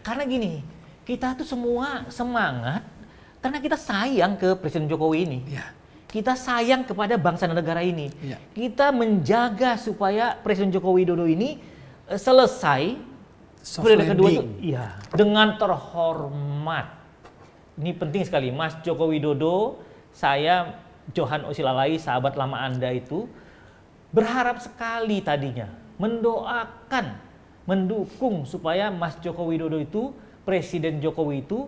karena gini, kita tuh semua semangat karena kita sayang ke Presiden Jokowi ini. Ya. Kita sayang kepada bangsa dan negara ini. Ya. Kita menjaga supaya Presiden Joko Widodo ini selesai Soft periode kedua itu landing. ya, dengan terhormat. Ini penting sekali, Mas Joko Widodo, saya Johan Osilalai, sahabat lama Anda itu berharap sekali tadinya, mendoakan, mendukung supaya Mas Joko Widodo itu, Presiden Jokowi itu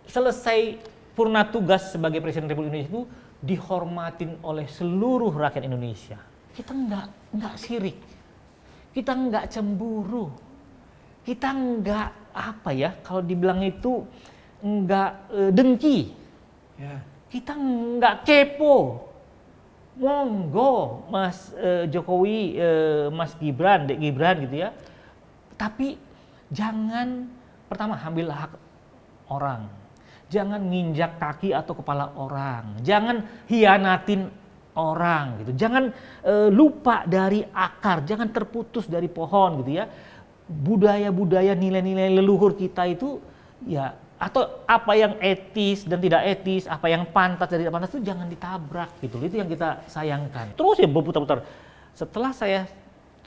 selesai purna tugas sebagai Presiden Republik Indonesia itu dihormatin oleh seluruh rakyat Indonesia. Kita nggak sirik, kita nggak cemburu, kita nggak apa ya, kalau dibilang itu nggak dengki, Ya. kita nggak kepo. Monggo Mas Jokowi, Mas Gibran, Dek Gibran gitu ya. Tapi jangan pertama ambil hak orang. Jangan nginjak kaki atau kepala orang, jangan hianatin orang gitu, jangan lupa dari akar, jangan terputus dari pohon gitu ya. Budaya-budaya, nilai-nilai leluhur kita itu ya, atau apa yang etis dan tidak etis, apa yang pantas dan tidak pantas itu jangan ditabrak gitu. Itu yang kita sayangkan. Terus ya berputar-putar. Setelah saya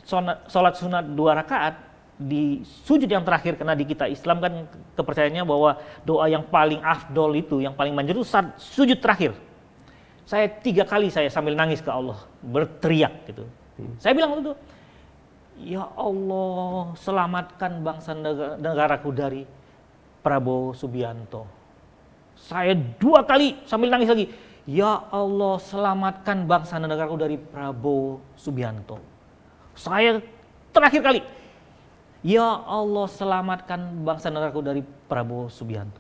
sholat sunat 2 rakaat, di sujud yang terakhir, karena di kita Islam kan kepercayaannya bahwa doa yang paling afdol itu, yang paling manjur itu sujud terakhir. Saya 3 kali saya sambil nangis ke Allah, berteriak gitu. Saya bilang itu, ya Allah, selamatkan bangsa negaraku dari Prabowo Subianto. Saya 2 kali sambil nangis lagi, ya Allah, selamatkan bangsa dan negaraku dari Prabowo Subianto. Saya terakhir kali, ya Allah, selamatkan bangsa dan negaraku dari Prabowo Subianto.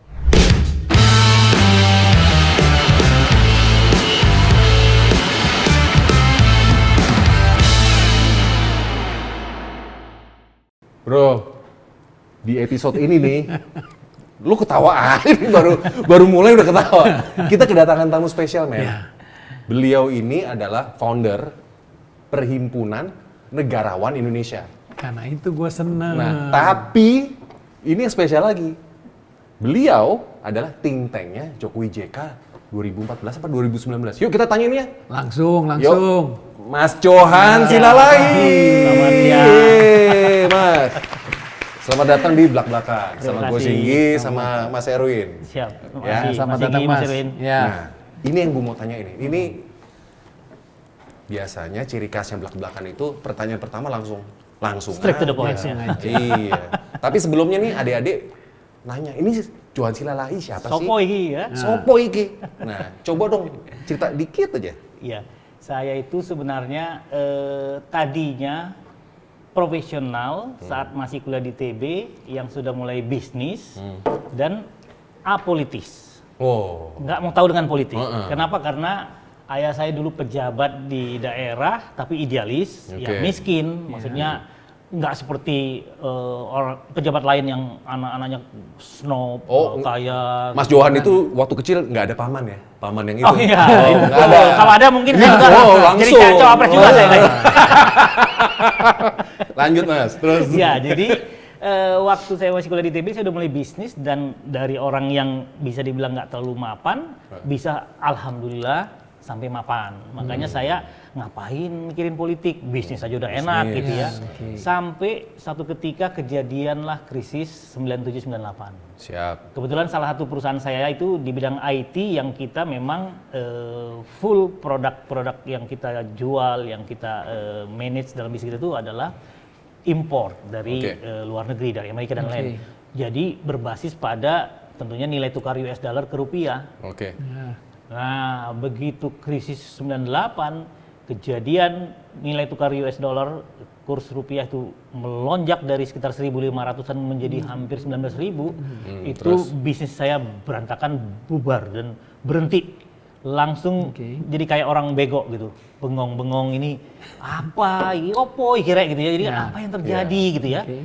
Bro, di episode ini nih, lu ketawa aja nih, baru mulai udah ketawa. Kita kedatangan tamu spesial, men. Ya. Beliau ini adalah founder Perhimpunan Negarawan Indonesia. Karena itu gue seneng. Nah, tapi ini yang spesial lagi. Beliau adalah think tanknya Jokowi JK 2014 apa 2019. Yuk kita tanya ini ya. Langsung. Yuk, Mas Johan Silalai. Selamat siang. Yeay, Mas. Selamat datang di belak-belakan sama Terima gue kasih. Singgi sama Mas Erwin. Siap. Terima Ya, kasih. Selamat Mas datang, Singgi, Mas. Erwin. Ya. Nah, ini yang gue mau tanya ini. Ini biasanya ciri khasnya belak-belakan itu pertanyaan pertama langsung Straight to the point. aja. Langsung aja. Iya. Tapi sebelumnya nih adik-adik nanya, ini Johan Silalai siapa sih? Sopo iki ya? Sopo iki. Nah, coba dong cerita dikit aja. Iya, saya itu sebenarnya tadinya profesional saat masih kuliah di TB yang sudah mulai bisnis dan apolitis. Oh. Nggak mau tahu dengan politik. Heeh. Kenapa? Karena ayah saya dulu pejabat di daerah tapi idealis, Oke. yang miskin, maksudnya nggak seperti orang pejabat lain yang anak-anaknya snob, Oh, kaya. Mas Johan itu waktu kecil nggak ada paman ya? Paman yang itu? Oh iya, nggak ada. kalau ada mungkin saya juga Oh, jadi langsung. cawapres juga Oh. saya kayaknya. Lanjut Mas, terus. Ya, jadi waktu saya masih kuliah di TB saya udah mulai bisnis, dan dari orang yang bisa dibilang nggak terlalu mapan, bisa alhamdulillah sampai mapan. Makanya saya ngapain mikirin politik, bisnis aja udah enak Bisnis. gitu ya. Oke. Sampai satu ketika kejadianlah krisis 97-98. Siap. Kebetulan salah satu perusahaan saya itu di bidang IT yang kita memang full produk-produk yang kita jual, yang kita manage dalam bisnis itu adalah import dari Oke. luar negeri, dari Amerika dan Oke. lain. Jadi berbasis pada tentunya nilai tukar US dollar ke rupiah. Oke. Ya. Nah, begitu krisis 98, kejadian nilai tukar US dollar, kurs rupiah itu melonjak dari sekitar 1.500-an menjadi hampir 19.000, itu terus? bisnis saya berantakan, bubar dan berhenti. Langsung Oke. jadi kayak orang bego gitu, bengong-bengong, ini apa, ini opo kira gitu ya, jadi Ya. apa yang terjadi gitu ya. Oke.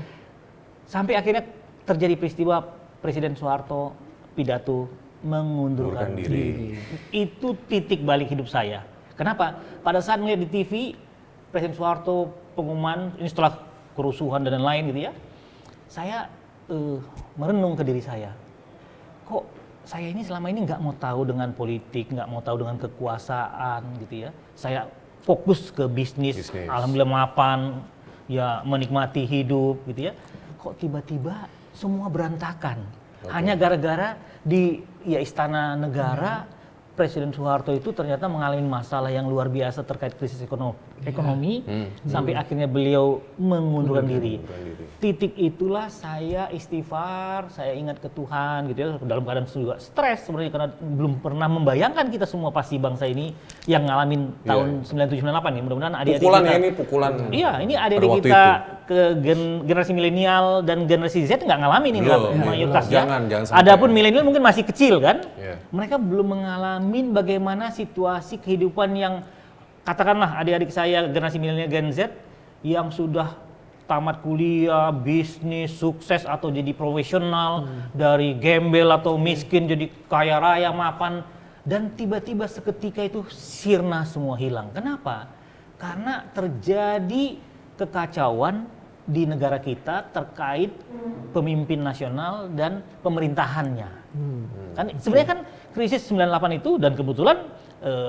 Sampai akhirnya terjadi peristiwa Presiden Soeharto pidato mengundurkan Mengundurkan diri. diri. Itu titik balik hidup saya. Kenapa? Pada saat melihat di TV Presiden Soeharto pengumuman ini setelah kerusuhan dan lain-lain gitu ya, saya merenung ke diri saya. Kok saya ini selama ini nggak mau tahu dengan politik, nggak mau tahu dengan kekuasaan gitu ya. Saya fokus ke bisnis. Alhamdulillah mapan, ya menikmati hidup gitu ya. Kok tiba-tiba semua berantakan? Hanya gara-gara di Istana Negara, Presiden Soeharto itu ternyata mengalami masalah yang luar biasa terkait krisis ekonomi sampai akhirnya beliau mengundurkan diri. Titik itulah saya istighfar, saya ingat ke Tuhan gitu ya, dalam keadaan juga stres sebenarnya karena belum pernah membayangkan kita semua pasti bangsa ini yang ngalamin tahun 9798 nih. Mudah-mudahan adik-adik Pukulan kita, ya ini pukulan. Iya, ini adik-adik kita ke generasi milenial dan generasi Z nggak ngalamin ini mayoritasnya. Jangan sampai. Adapun milenial mungkin masih kecil kan, Mereka belum mengalami bagaimana situasi kehidupan yang katakanlah adik-adik saya generasi milenial Gen Z yang sudah tamat kuliah, bisnis, sukses atau jadi profesional, dari gembel atau miskin jadi kaya raya mapan, dan tiba-tiba seketika itu sirna semua hilang. Kenapa? Karena terjadi kekacauan di negara kita terkait pemimpin nasional dan pemerintahannya. Kan sebenarnya kan krisis 98 itu, dan kebetulan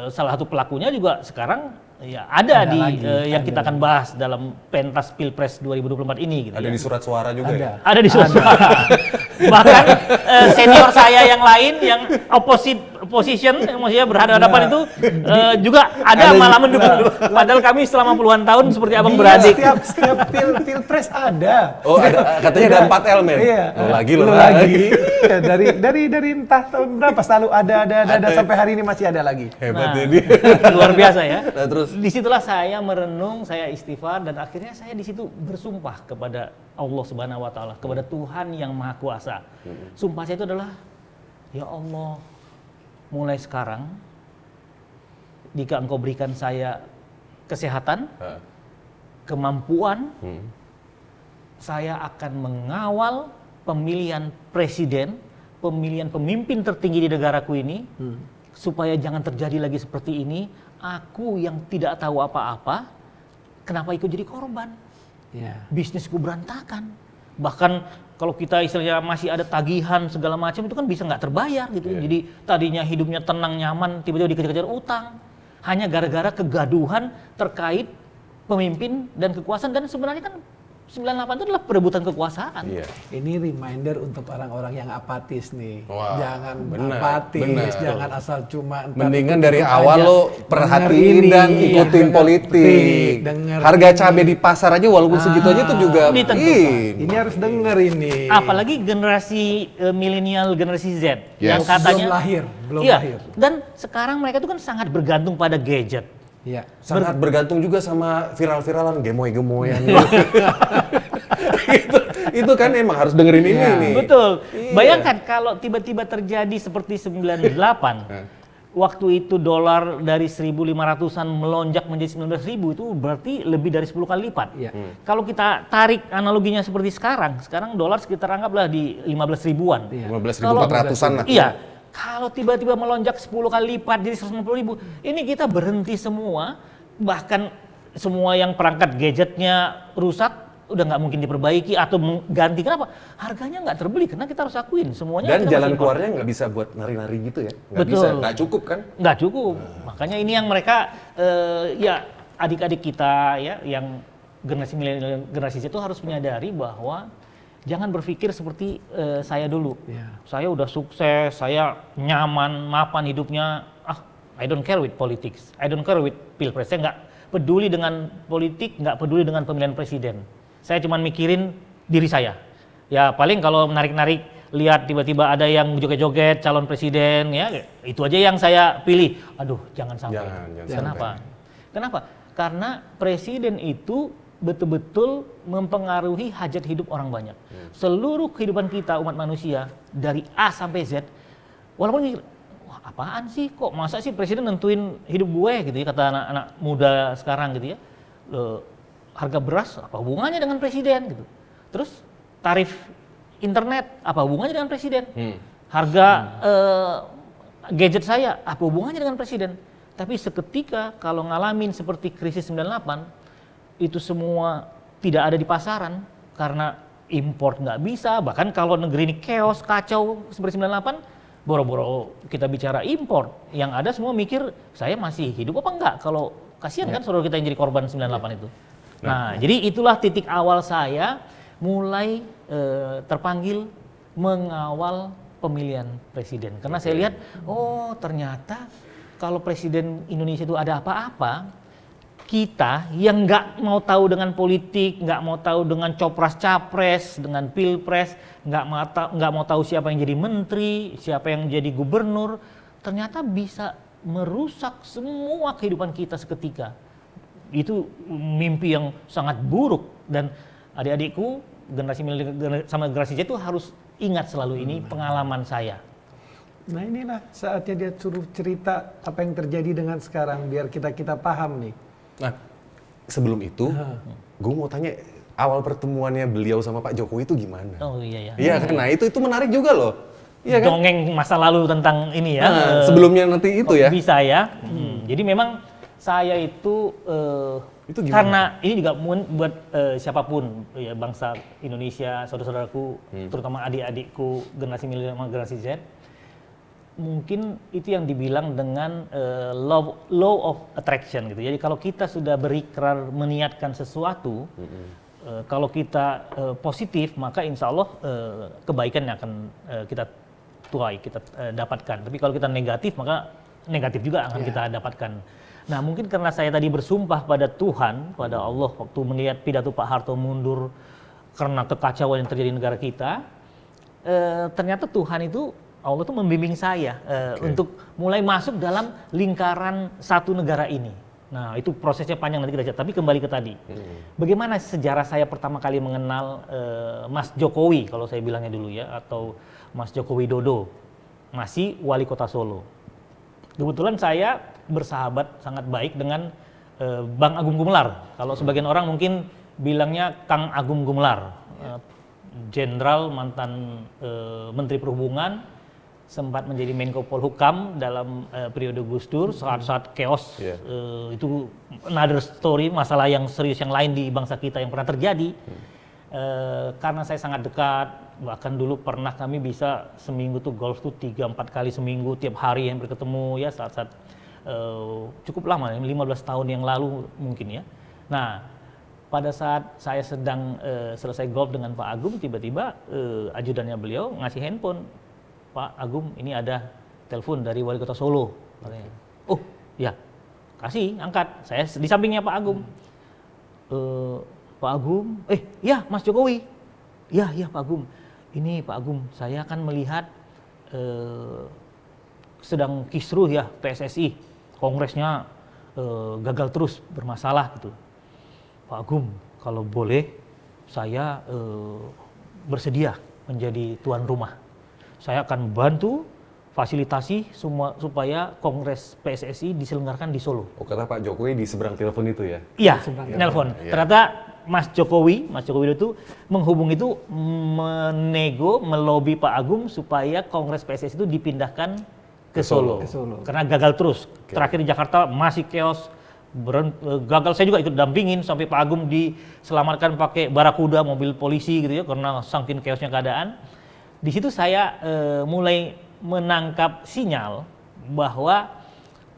salah satu pelakunya juga sekarang ada di yang kita akan bahas dalam pentas Pilpres 2024 ini gitu. Ada di surat suara juga ya? Ada di surat suara. Bahkan senior saya yang lain yang opposition maksudnya berhadapan itu juga ada malah mendukung. Padahal kami selama puluhan tahun seperti abang beradik. Setiap pilpres ada. Oh, ada, katanya ada 4 elemen. Iya. Lagi. Iya, dari entah tahun berapa selalu ada sampai hari ini masih ada lagi. Hebat ini. Luar biasa ya. Nah, terus disitulah saya merenung, saya istighfar, dan akhirnya saya di situ bersumpah kepada Allah Subhanahu Wa Taala, kepada Tuhan yang Maha Kuasa. Sumpah saya itu adalah, ya Allah, mulai sekarang, jika Engkau berikan saya kesehatan, kemampuan, saya akan mengawal pemilihan presiden, pemilihan pemimpin tertinggi di negaraku ini, supaya jangan terjadi lagi seperti ini. Aku yang tidak tahu apa-apa, kenapa ikut jadi korban? Bisnisku berantakan. Bahkan kalau kita istilahnya masih ada tagihan segala macam, itu kan bisa nggak terbayar gitu. Jadi tadinya hidupnya tenang nyaman, tiba-tiba dikejar-kejar utang. Hanya gara-gara kegaduhan terkait pemimpin dan kekuasaan, dan sebenarnya kan 98 itu adalah perebutan kekuasaan. Ini reminder untuk orang-orang yang apatis nih. Wah, jangan benar. apatis, jangan asal cuma mendingan dari awal lo perhatiin dan ikutin politik. Harga cabai di pasar aja walaupun segitu aja itu juga ini harus denger ini. Apalagi generasi milenial, generasi Z yang katanya belum lahir. Dan sekarang mereka itu kan sangat bergantung pada gadget. Iya. Sangat bergantung juga sama viral-viralan gemoy-gemoyan. itu kan emang harus dengerin ini nih. Betul. Bayangkan kalau tiba-tiba terjadi seperti 98. Waktu itu dolar dari 1.500-an melonjak menjadi 19.000, itu berarti lebih dari 10 kali lipat. Kalau kita tarik analoginya seperti sekarang dolar sekitar anggaplah di 15 ribuan. 15.400-an lah. Iya. Kalau tiba-tiba melonjak 10 kali lipat jadi 150.000, ini kita berhenti semua, bahkan semua yang perangkat gadgetnya rusak, udah nggak mungkin diperbaiki atau mengganti. Kenapa? Harganya nggak terbeli, karena kita harus akuin semuanya. Dan jalan keluarnya nggak bisa buat nari-nari gitu ya? Nggak bisa, nggak cukup kan? Nggak cukup. Makanya ini yang mereka, adik-adik kita ya, yang generasi milenial, generasi Z itu harus menyadari bahwa jangan berpikir seperti saya dulu. Saya udah sukses, saya nyaman, mapan hidupnya. I don't care with politics, I don't care with pilpres. Saya nggak peduli dengan politik, nggak peduli dengan pemilihan presiden. Saya cuma mikirin diri saya. Ya paling kalau menarik-narik, lihat tiba-tiba ada yang joget-joget calon presiden, ya itu aja yang saya pilih. Aduh, jangan sampai. Kenapa? Kenapa? Karena presiden itu betul-betul mempengaruhi hajat hidup orang banyak. Seluruh kehidupan kita umat manusia dari A sampai Z, walaupun wah apaan sih, kok masa sih presiden nentuin hidup gue gitu ya, kata anak-anak muda sekarang gitu ya. Harga beras apa hubungannya dengan presiden gitu. Terus tarif internet apa hubungannya dengan presiden? Harga gadget saya apa hubungannya dengan presiden? Tapi seketika kalau ngalamin seperti krisis 98, itu semua tidak ada di pasaran karena import nggak bisa, bahkan kalau negeri ini chaos, kacau seperti 98, boro-boro kita bicara import, yang ada semua mikir saya masih hidup apa enggak, kalau kasihan kan saudara kita yang jadi korban 98 itu. Nah, jadi itulah titik awal saya mulai terpanggil mengawal pemilihan presiden. Karena saya lihat, oh ternyata kalau presiden Indonesia itu ada apa-apa, kita yang nggak mau tahu dengan politik, nggak mau tahu dengan copras-capres, dengan pilpres, nggak mau tahu siapa yang jadi menteri, siapa yang jadi gubernur, ternyata bisa merusak semua kehidupan kita seketika. Itu mimpi yang sangat buruk, dan adik-adikku generasi milenial sama generasi Z itu harus ingat selalu ini pengalaman saya. Nah inilah saatnya dia suruh cerita apa yang terjadi dengan sekarang biar kita paham nih. Nah, sebelum itu, gue mau tanya awal pertemuannya beliau sama Pak Jokowi itu gimana? Oh iya ya. Iya kan, nah itu menarik juga loh. Iya kan? Dongeng masa lalu tentang ini ya. Nah, sebelumnya nanti itu ya. Bisa ya. Jadi memang saya itu Itu gimana? karena ini juga buat siapapun ya, bangsa Indonesia, saudara-saudaraku, terutama adik-adikku generasi milenial sama generasi Z, mungkin itu yang dibilang dengan law of attraction gitu. Jadi kalau kita sudah berikrar meniatkan sesuatu, kalau kita positif, maka insya Allah kebaikan yang akan kita tuai, kita dapatkan. Tapi kalau kita negatif, maka negatif juga akan kita dapatkan. Nah mungkin karena saya tadi bersumpah pada Tuhan, pada Allah waktu melihat pidato Pak Harto mundur karena kekacauan yang terjadi di negara kita, ternyata Tuhan itu, Allah itu membimbing saya untuk mulai masuk dalam lingkaran satu negara ini. Nah itu prosesnya panjang, nanti kita lihat. Tapi kembali ke tadi, bagaimana sejarah saya pertama kali mengenal Mas Jokowi, kalau saya bilangnya dulu ya, atau Mas Joko Widodo, masih wali kota Solo. Kebetulan saya bersahabat sangat baik dengan Bang Agung Gumelar. Kalau sebagian orang mungkin bilangnya Kang Agung Gumelar, Jenderal mantan Menteri Perhubungan, sempat menjadi Menko Polhukam dalam periode Gus Dur saat chaos. Itu another story, masalah yang serius yang lain di bangsa kita yang pernah terjadi. Karena saya sangat dekat, bahkan dulu pernah kami bisa seminggu tuh golf tuh 3-4 kali seminggu, tiap hari yang berketemu ya, saat-saat cukup lama, 15 tahun yang lalu mungkin ya. Nah pada saat saya sedang selesai golf dengan Pak Agung, tiba-tiba ajudannya beliau ngasih handphone, Pak Agung ini ada telepon dari wali kota Solo. Oh ya, kasih, angkat. Saya di sampingnya Pak Agung. Pak Agung, ya Mas Jokowi. Ya Pak Agung. Ini Pak Agung, saya akan melihat sedang kisruh ya PSSI. Kongresnya gagal terus, bermasalah gitu. Pak Agung, kalau boleh saya bersedia menjadi tuan rumah. Saya akan bantu fasilitasi semua supaya Kongres PSSI diselenggarakan di Solo. Oh, kata Pak Jokowi di seberang telepon itu ya? Iya, nelpon. Ya. Ternyata Mas Jokowi itu menghubungi itu, melobi Pak Agung supaya Kongres PSSI itu dipindahkan ke Solo. Karena gagal terus. Terakhir di Jakarta masih chaos, gagal. Saya juga ikut dampingin sampai Pak Agung diselamatkan pakai barakuda, mobil polisi gitu ya, karena saking chaosnya keadaan. Di situ saya mulai menangkap sinyal bahwa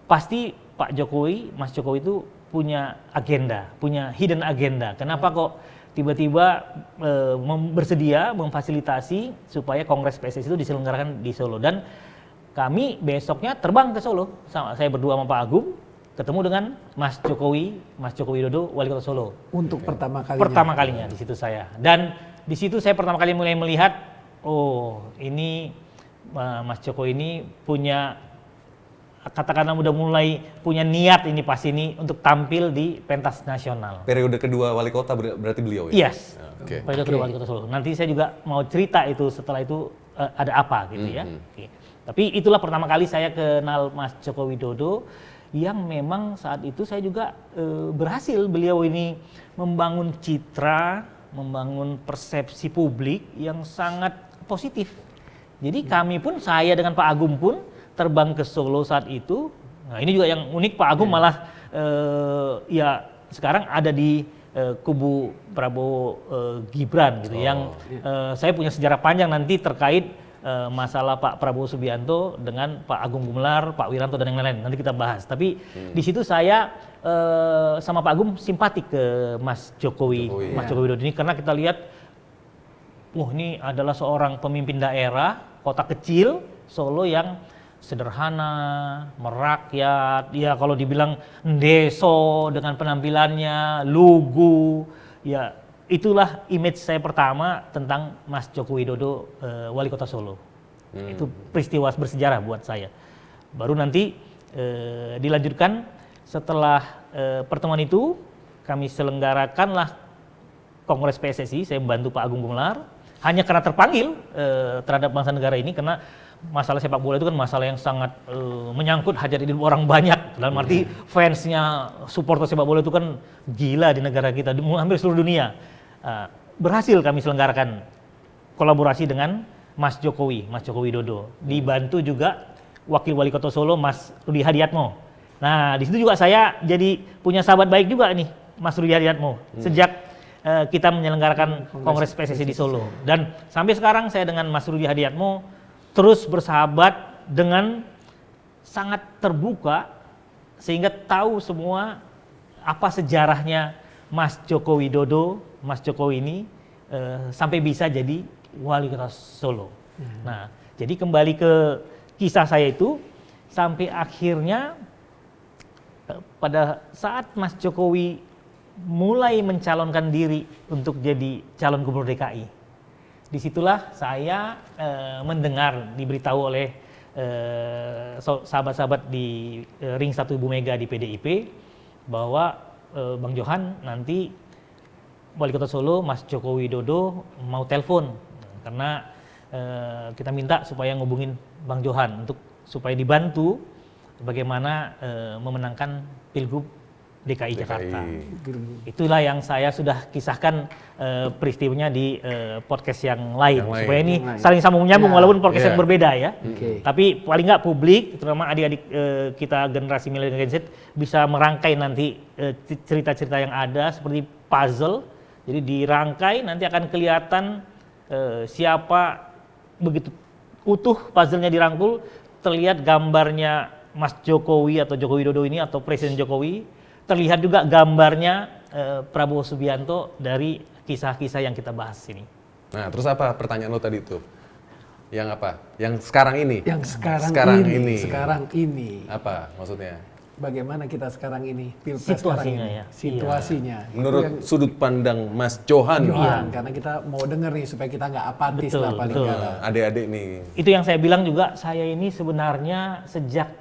pasti Pak Jokowi, Mas Jokowi itu punya agenda, punya hidden agenda. Kenapa kok tiba-tiba bersedia memfasilitasi supaya Kongres PSSI itu diselenggarakan di Solo. Dan kami besoknya terbang ke Solo, saya berdua sama Pak Agung, ketemu dengan Mas Jokowi, Mas Joko Widodo, wali kota Solo. Untuk pertama kalinya. Pertama kalinya di situ saya. Dan di situ saya pertama kali mulai melihat, oh ini Mas Jokowi ini punya, katakanlah udah mulai punya niat ini pasti ini untuk tampil di pentas nasional. Periode kedua wali kota berarti beliau ya? Yes, periode kedua wali kota Solo. Nanti saya juga mau cerita itu setelah itu ada apa gitu ya. Tapi itulah pertama kali saya kenal Mas Joko Widodo, yang memang saat itu saya juga berhasil beliau ini membangun citra, membangun persepsi publik yang sangat positif. Jadi kami pun, saya dengan Pak Agung pun terbang ke Solo saat itu. Nah ini juga yang unik, Pak Agung malah ya sekarang ada di kubu Prabowo Gibran gitu, yang saya punya sejarah panjang nanti terkait masalah Pak Prabowo Subianto dengan Pak Agung Gumelar, Pak Wiranto dan yang lain-lain. Nanti kita bahas. Tapi di situ saya sama Pak Agung simpatik ke Mas Jokowi, Mas Joko Widodo ini, karena kita lihat, ini adalah seorang pemimpin daerah kota kecil Solo yang sederhana, merakyat, ya kalau dibilang ndeso dengan penampilannya, lugu, ya itulah image saya pertama tentang Mas Joko Widodo, wali kota Solo. Itu peristiwa bersejarah buat saya. Baru nanti dilanjutkan setelah pertemuan itu, kami selenggarakanlah Kongres PSSI, saya membantu Pak Agung Gumelar, hanya karena terpanggil terhadap bangsa negara ini, karena masalah sepak bola itu kan masalah yang sangat menyangkut hajat hidup orang banyak. Dalam arti fansnya, supporter sepak bola itu kan gila di negara kita, di hampir seluruh dunia. Berhasil kami selenggarakan kolaborasi dengan Mas Jokowi, Mas Joko Widodo. Dibantu juga Wakil Wali Kota Solo, Mas Rudi Hadiatmo. Nah, di situ juga saya jadi punya sahabat baik juga nih, Mas Rudi Hadiatmo. Sejak kita menyelenggarakan Kongres PSSI di Solo. Dan sampai sekarang saya dengan Mas Rudi Hadiatmo terus bersahabat dengan sangat terbuka, sehingga tahu semua apa sejarahnya Mas Joko Widodo, Mas Jokowi ini sampai bisa jadi wali kota Solo. Nah, jadi kembali ke kisah saya itu, sampai akhirnya pada saat Mas Jokowi mulai mencalonkan diri untuk jadi calon gubernur DKI. Disitulah saya mendengar, diberitahu oleh sahabat-sahabat di Ring 1 Ibu Mega di PDIP, bahwa Bang Johan nanti wali kota Solo, Mas Joko Widodo mau telepon, karena kita minta supaya ngubungin Bang Johan supaya dibantu bagaimana memenangkan Pilgub DKI Jakarta. Itulah yang saya sudah kisahkan peristiwanya di podcast yang lain, supaya ini saling sambung menyambung walaupun podcast yang berbeda ya. Tapi paling nggak publik, terutama adik-adik kita generasi milenial Gen Z, bisa merangkai nanti cerita-cerita yang ada seperti puzzle. Jadi dirangkai, nanti akan kelihatan siapa, begitu utuh puzzle-nya dirangkul, terlihat gambarnya Mas Jokowi atau Joko Widodo ini atau Presiden Jokowi. Terlihat juga gambarnya Prabowo Subianto dari kisah-kisah yang kita bahas ini. Nah, terus apa pertanyaan lo tadi tuh? Yang apa? Yang sekarang ini? Yang sekarang ini. Apa maksudnya? Bagaimana kita sekarang ini? Pilpres Situasinya sekarang ini. ya. Situasinya. Menurut sudut pandang Mas Johan. Karena kita mau denger nih supaya kita nggak apatis lah paling nggak. Adik-adik nih. Itu yang saya bilang juga, saya ini sebenarnya sejak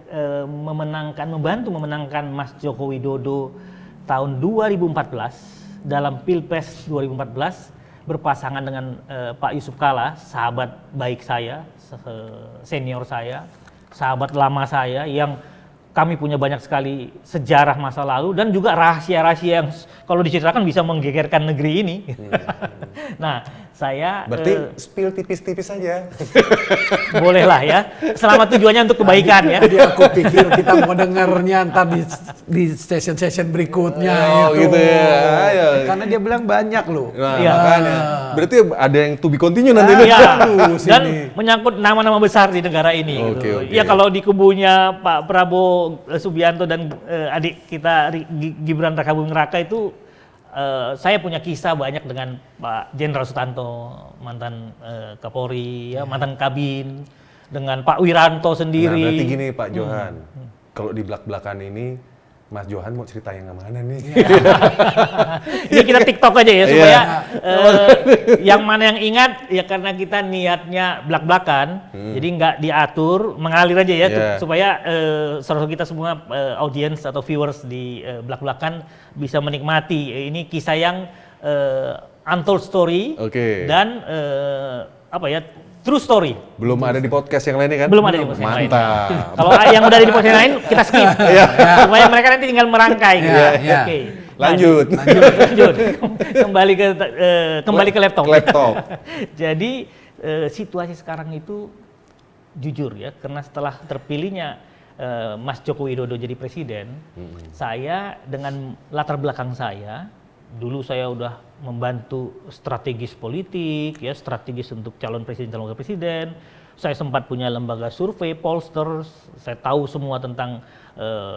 membantu memenangkan Mas Joko Widodo tahun 2014 dalam Pilpres 2014 berpasangan dengan Pak Yusuf Kalla, sahabat baik saya, senior saya, sahabat lama saya, yang kami punya banyak sekali sejarah masa lalu dan juga rahasia-rahasia yang kalau diceritakan bisa menggegerkan negeri ini. Nah, saya berarti spill tipis-tipis saja. Bolehlah ya, selama tujuannya untuk kebaikan ya. Jadi aku pikir kita mau dengernya ntar di session-session berikutnya itu. Gitu ya. Ayo. Karena dia bilang banyak loh. Nah, Iya. makanya. Berarti ada yang to be continue nanti. Iya. Dan menyangkut nama-nama besar di negara ini. Gitu. Oke. Ya kalau di kubunya Pak Prabowo Subianto dan adik kita Gibran Rakabuming Raka itu, saya punya kisah banyak dengan Pak Jenderal Sutanto, mantan Kapolri, ya, mantan Kabin, dengan Pak Wiranto sendiri. Nah, berarti gini Pak Johan, kalau di belak-belakan ini Mas Johan mau cerita yang mana nih? Ini kita TikTok aja ya, supaya yang mana yang ingat, ya karena kita niatnya belak-belakan, jadi nggak diatur, mengalir aja ya, supaya saudara kita semua audiens atau viewers di belak-belakan bisa menikmati. Ini kisah yang untold story dan true story. Belum ada di podcast yang lainnya kan? Belum ada di podcast yang lain. Mantap. Kalau yang udah ada di podcast yang lain kita skip. Supaya mereka nanti tinggal merangkai gitu. Oke. Lanjut. Kembali ke laptop. Jadi situasi sekarang itu jujur ya, karena setelah terpilihnya Mas Joko Widodo jadi presiden, saya dengan latar belakang saya Dulu saya udah membantu strategis politik, ya strategis untuk calon presiden, calon wakil presiden. Saya sempat punya lembaga survei, pollster. Saya tahu semua tentang,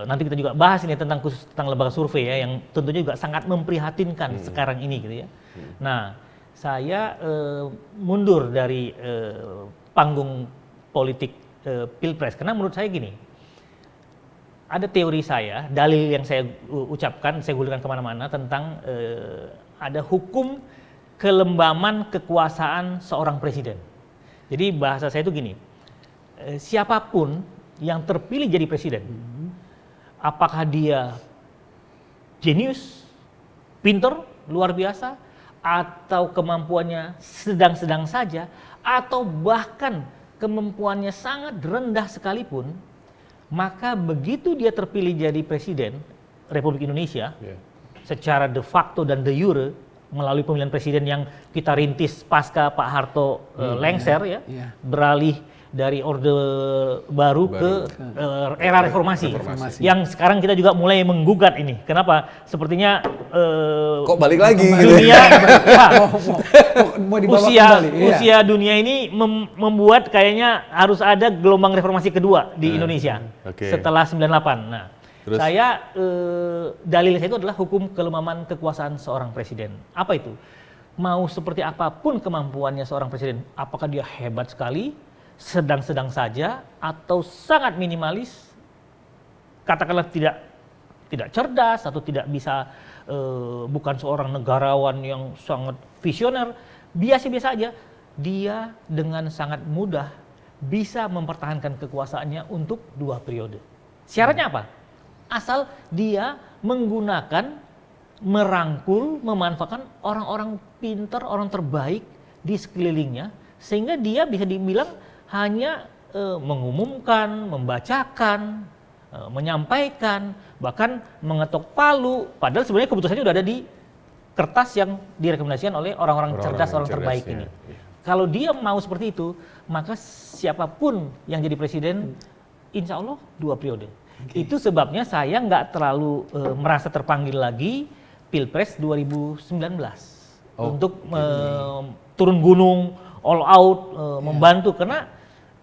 nanti kita juga bahas ini tentang khusus tentang lembaga survei ya, yang tentunya juga sangat memprihatinkan sekarang ini gitu ya. Nah, saya mundur dari panggung politik Pilpres karena menurut saya gini, ada teori saya, dalil yang saya ucapkan, saya gulirkan kemana-mana tentang ada hukum kelembaman kekuasaan seorang presiden. Jadi bahasa saya itu gini, siapapun yang terpilih jadi presiden, apakah dia jenius, pinter, luar biasa, atau kemampuannya sedang-sedang saja, atau bahkan kemampuannya sangat rendah sekalipun, maka begitu dia terpilih jadi presiden Republik Indonesia, secara de facto dan de jure melalui pemilihan presiden yang kita rintis pasca Pak Harto lengser ya, beralih dari Orde Baru ke era reformasi. Yang sekarang kita juga mulai menggugat ini. Kenapa? Sepertinya kok balik lagi dunia mau dibawa usia kembali. usia dunia ini membuat kayaknya harus ada gelombang reformasi kedua di Indonesia setelah 98. Nah, terus? Saya dalil saya itu adalah hukum kelemahan kekuasaan seorang presiden. Apa itu? Mau seperti apapun kemampuannya seorang presiden, apakah dia hebat sekali, sedang-sedang saja, atau sangat minimalis, katakanlah tidak cerdas atau tidak bisa, bukan seorang negarawan yang sangat visioner, biasa-biasa aja, dia dengan sangat mudah bisa mempertahankan kekuasaannya untuk 2 periode. Syaratnya apa? Asal dia menggunakan, merangkul, memanfaatkan orang-orang pintar, orang terbaik di sekelilingnya, sehingga dia bisa dibilang hanya mengumumkan, membacakan, menyampaikan, bahkan mengetok palu, padahal sebenarnya keputusannya sudah ada di kertas yang direkomendasikan oleh orang-orang cerdas, orang terbaik ini. Kalau dia mau seperti itu, maka siapapun yang jadi presiden, insya Allah 2 periode. Itu sebabnya saya nggak terlalu merasa terpanggil lagi Pilpres 2019 untuk turun gunung, all out, membantu, karena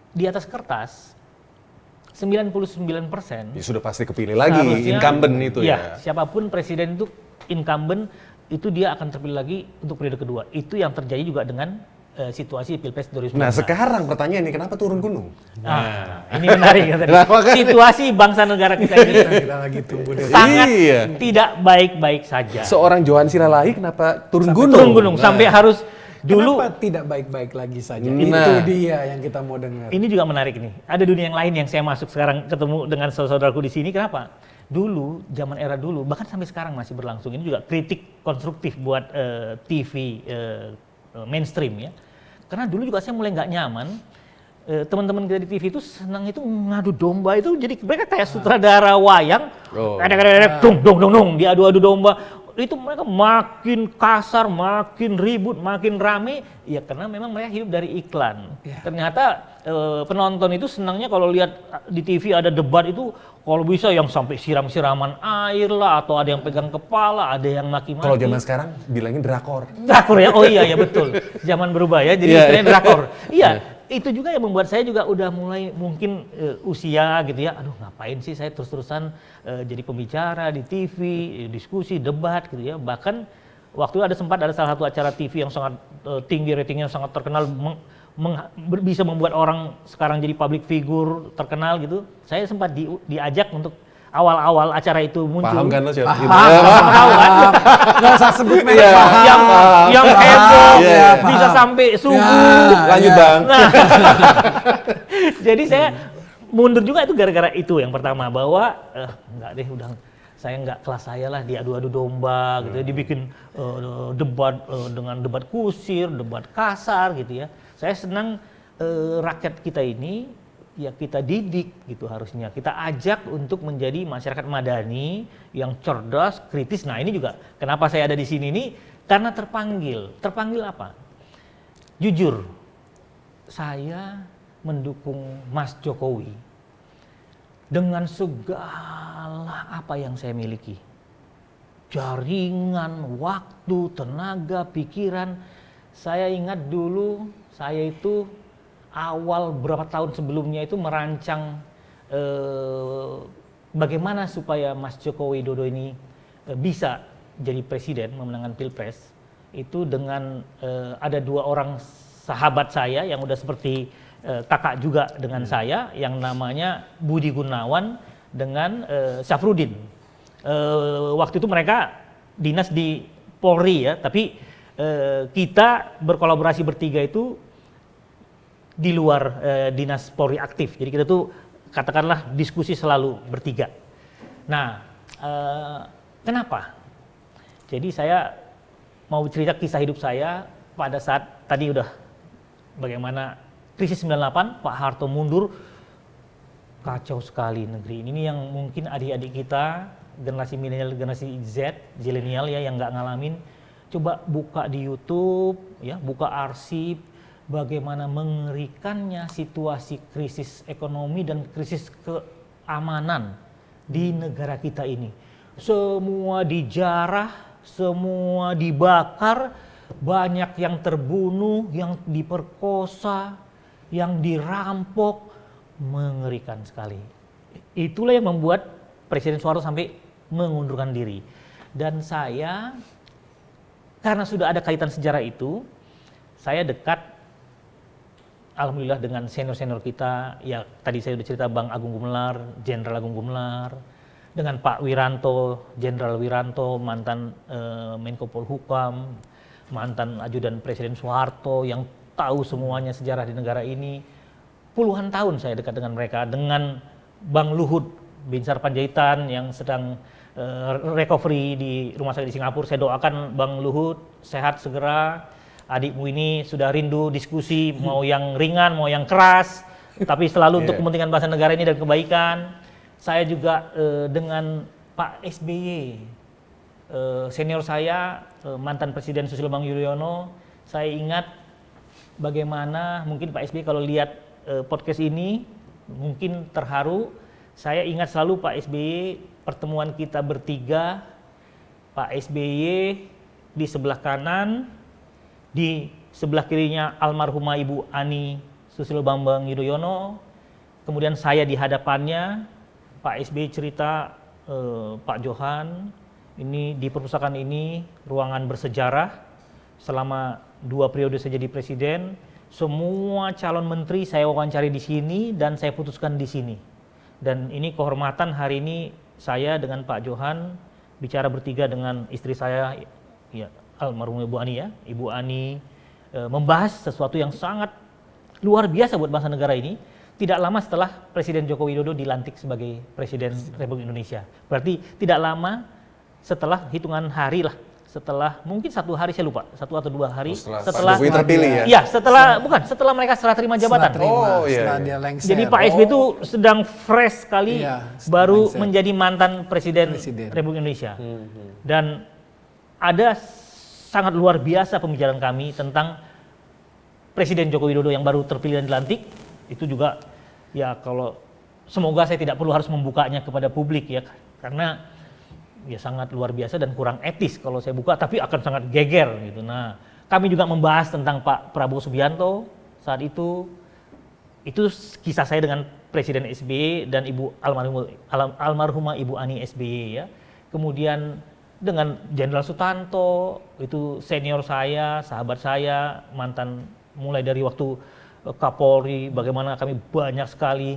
di atas kertas 99% ya sudah pasti kepilih lagi, incumbent itu ya. Siapapun presiden itu incumbent, itu dia akan terpilih lagi untuk periode kedua. Itu yang terjadi juga dengan situasi Pilpres 2019. Nah sekarang pertanyaannya, kenapa turun gunung? Ini menarik ya tadi. Situasi bangsa negara kita ini Kita lagi tunggu deh. sangat tidak baik-baik saja. Seorang Johan Siralahi kenapa turun gunung? Turun gunung sampai harus dulu. Kenapa tidak baik-baik lagi saja? Nah. Itu dia yang kita mau dengar. Ini juga menarik nih. Ada dunia yang lain yang saya masuk sekarang, ketemu dengan saudaraku di sini. Kenapa? Dulu, zaman era dulu, bahkan sampai sekarang masih berlangsung. Ini juga kritik konstruktif buat TV mainstream ya. Karena dulu juga saya mulai nggak nyaman. Teman-teman kita di TV itu senang itu ngadu domba itu, jadi mereka kayak sutradara wayang. Dong, diadu-adu domba. Itu mereka makin kasar, makin ribut, makin rame. Ya karena memang mereka hidup dari iklan. Ternyata penonton itu senangnya kalau lihat di TV ada debat itu, kalau bisa yang sampai siram-siraman air lah, atau ada yang pegang kepala, ada yang maki-maki. Kalau zaman sekarang bilangin drakor. Drakor ya, oh iya betul. Zaman berubah ya, jadi istilahnya drakor. Iya, itu juga yang membuat saya juga udah mulai mungkin usia gitu ya. Aduh, ngapain sih saya terus-terusan jadi pembicara di TV, diskusi, debat gitu ya. Bahkan waktu itu sempat ada salah satu acara TV yang sangat tinggi, ratingnya sangat terkenal, bisa membuat orang sekarang jadi public figure terkenal gitu. Saya sempat diajak untuk awal-awal acara itu muncul. Paham kan lo siapa? Tahu kan? Nggak usah sebut merek. Yang heboh, bisa sampai subuh. Lanjut Bang. Nah, jadi saya mundur juga itu gara-gara itu yang pertama, bahwa enggak deh, udah saya nggak kelas saya lah diadu-adu domba gitu ya, dibikin debat dengan debat kusir, debat kasar gitu ya. Saya senang rakyat kita ini ya kita didik gitu, harusnya kita ajak untuk menjadi masyarakat madani yang cerdas, kritis. Nah ini juga kenapa saya ada di sini nih, karena terpanggil apa? Jujur, saya mendukung Mas Jokowi dengan segala apa yang saya miliki. jaringan, waktu, tenaga, pikiran. Saya ingat dulu saya itu awal berapa tahun sebelumnya itu merancang bagaimana supaya Mas Joko Widodo ini bisa jadi presiden, memenangkan Pilpres. Itu dengan ada 2 orang sahabat saya yang udah seperti kakak juga dengan saya, yang namanya Budi Gunawan dengan Syafruddin. Waktu itu mereka dinas di Polri ya, tapi kita berkolaborasi bertiga itu di luar dinas Polri aktif. Jadi kita tuh katakanlah diskusi selalu bertiga. Nah, kenapa? Jadi saya mau cerita kisah hidup saya pada saat tadi udah bagaimana krisis 98, Pak Harto mundur, kacau sekali negeri ini. Ini yang mungkin adik-adik kita, generasi milenial, generasi Z, zilenial ya yang nggak ngalamin. Coba buka di YouTube, ya, buka arsip, bagaimana mengerikannya situasi krisis ekonomi dan krisis keamanan di negara kita ini. Semua dijarah, semua dibakar, banyak yang terbunuh, yang diperkosa, yang dirampok, mengerikan sekali. Itulah yang membuat Presiden Soeharto sampai mengundurkan diri. Dan saya, karena sudah ada kaitan sejarah itu, saya dekat alhamdulillah dengan senior-senior kita. Ya tadi saya sudah cerita Bang Agung Gumelar, Jenderal Agung Gumelar, dengan Pak Wiranto, Jenderal Wiranto, mantan Menko Polhukam, mantan ajudan Presiden Soeharto yang tahu semuanya sejarah di negara ini. Puluhan tahun saya dekat dengan mereka, dengan Bang Luhut Binsar Panjaitan yang sedang recovery di rumah sakit di Singapura. Saya doakan Bang Luhut sehat segera. Adikmu ini sudah rindu diskusi, mau yang ringan, mau yang keras, tapi selalu untuk kepentingan bangsa negara ini dan kebaikan. Saya juga dengan Pak SBY, senior saya, mantan Presiden Susilo Bambang Yudhoyono. Saya ingat bagaimana mungkin Pak SBY kalau lihat podcast ini mungkin terharu. Saya ingat selalu Pak SBY, pertemuan kita bertiga, Pak SBY di sebelah kanan, di sebelah kirinya almarhumah Ibu Ani Susilo Bambang Yudhoyono, kemudian saya di hadapannya. Pak SBY cerita, Pak Johan, ini di perpustakaan ini ruangan bersejarah, selama 2 periode saya jadi presiden, semua calon menteri saya wawancari di sini dan saya putuskan di sini. Dan ini kehormatan hari ini saya dengan Pak Johan bicara bertiga dengan istri saya, ya, almarhum Ibu Ani ya, Ibu Ani, membahas sesuatu yang sangat luar biasa buat bangsa negara ini. Tidak lama setelah Presiden Joko Widodo dilantik sebagai Presiden Republik Indonesia. Berarti tidak lama setelah hitungan hari lah, setelah mungkin 1 hari saya lupa, 1 atau 2 hari setelah Jokowi terpilih ya? Iya, setelah mereka serah terima jabatan. Setelah dia lengser. Jadi Pak SBY itu sedang fresh sekali, baru lengser. menjadi mantan Presiden Republik Indonesia. Dan ada sangat luar biasa pembicaraan kami tentang Presiden Joko Widodo yang baru terpilih dan dilantik. Itu juga ya kalau semoga saya tidak perlu harus membukanya kepada publik ya, karena ya sangat luar biasa dan kurang etis kalau saya buka, tapi akan sangat geger gitu. Nah, kami juga membahas tentang Pak Prabowo Subianto saat itu kisah saya dengan Presiden SBY dan almarhumah Ibu Ani SBY ya. Kemudian dengan Jenderal Sutanto, itu senior saya, sahabat saya, mantan mulai dari waktu Kapolri, bagaimana kami banyak sekali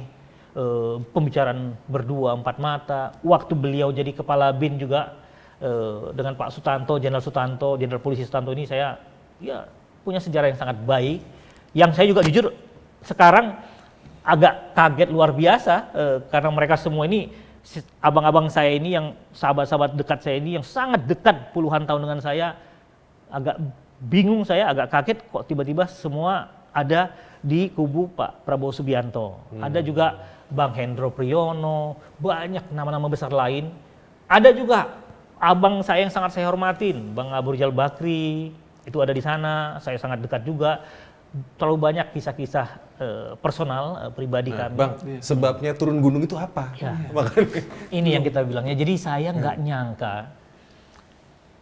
pembicaraan berdua 4 mata. Waktu beliau jadi Kepala BIN juga dengan Pak Sutanto, Jenderal Polisi Sutanto ini saya ya punya sejarah yang sangat baik. Yang saya juga jujur sekarang agak kaget luar biasa karena mereka semua ini abang-abang saya ini yang sahabat-sahabat dekat saya ini yang sangat dekat puluhan tahun dengan saya, agak bingung saya, agak kaget kok tiba-tiba semua ada di kubu Pak Prabowo Subianto. Ada juga Bang Hendro Priyono, banyak nama-nama besar lain. Ada juga abang saya yang sangat saya hormatin, Bang Abu Rizal Bakri, itu ada di sana, saya sangat dekat juga. Terlalu banyak kisah-kisah personal pribadi kami. Bang, sebabnya turun gunung itu apa? Ya. Ini yang kita bilangnya. Jadi saya nggak nyangka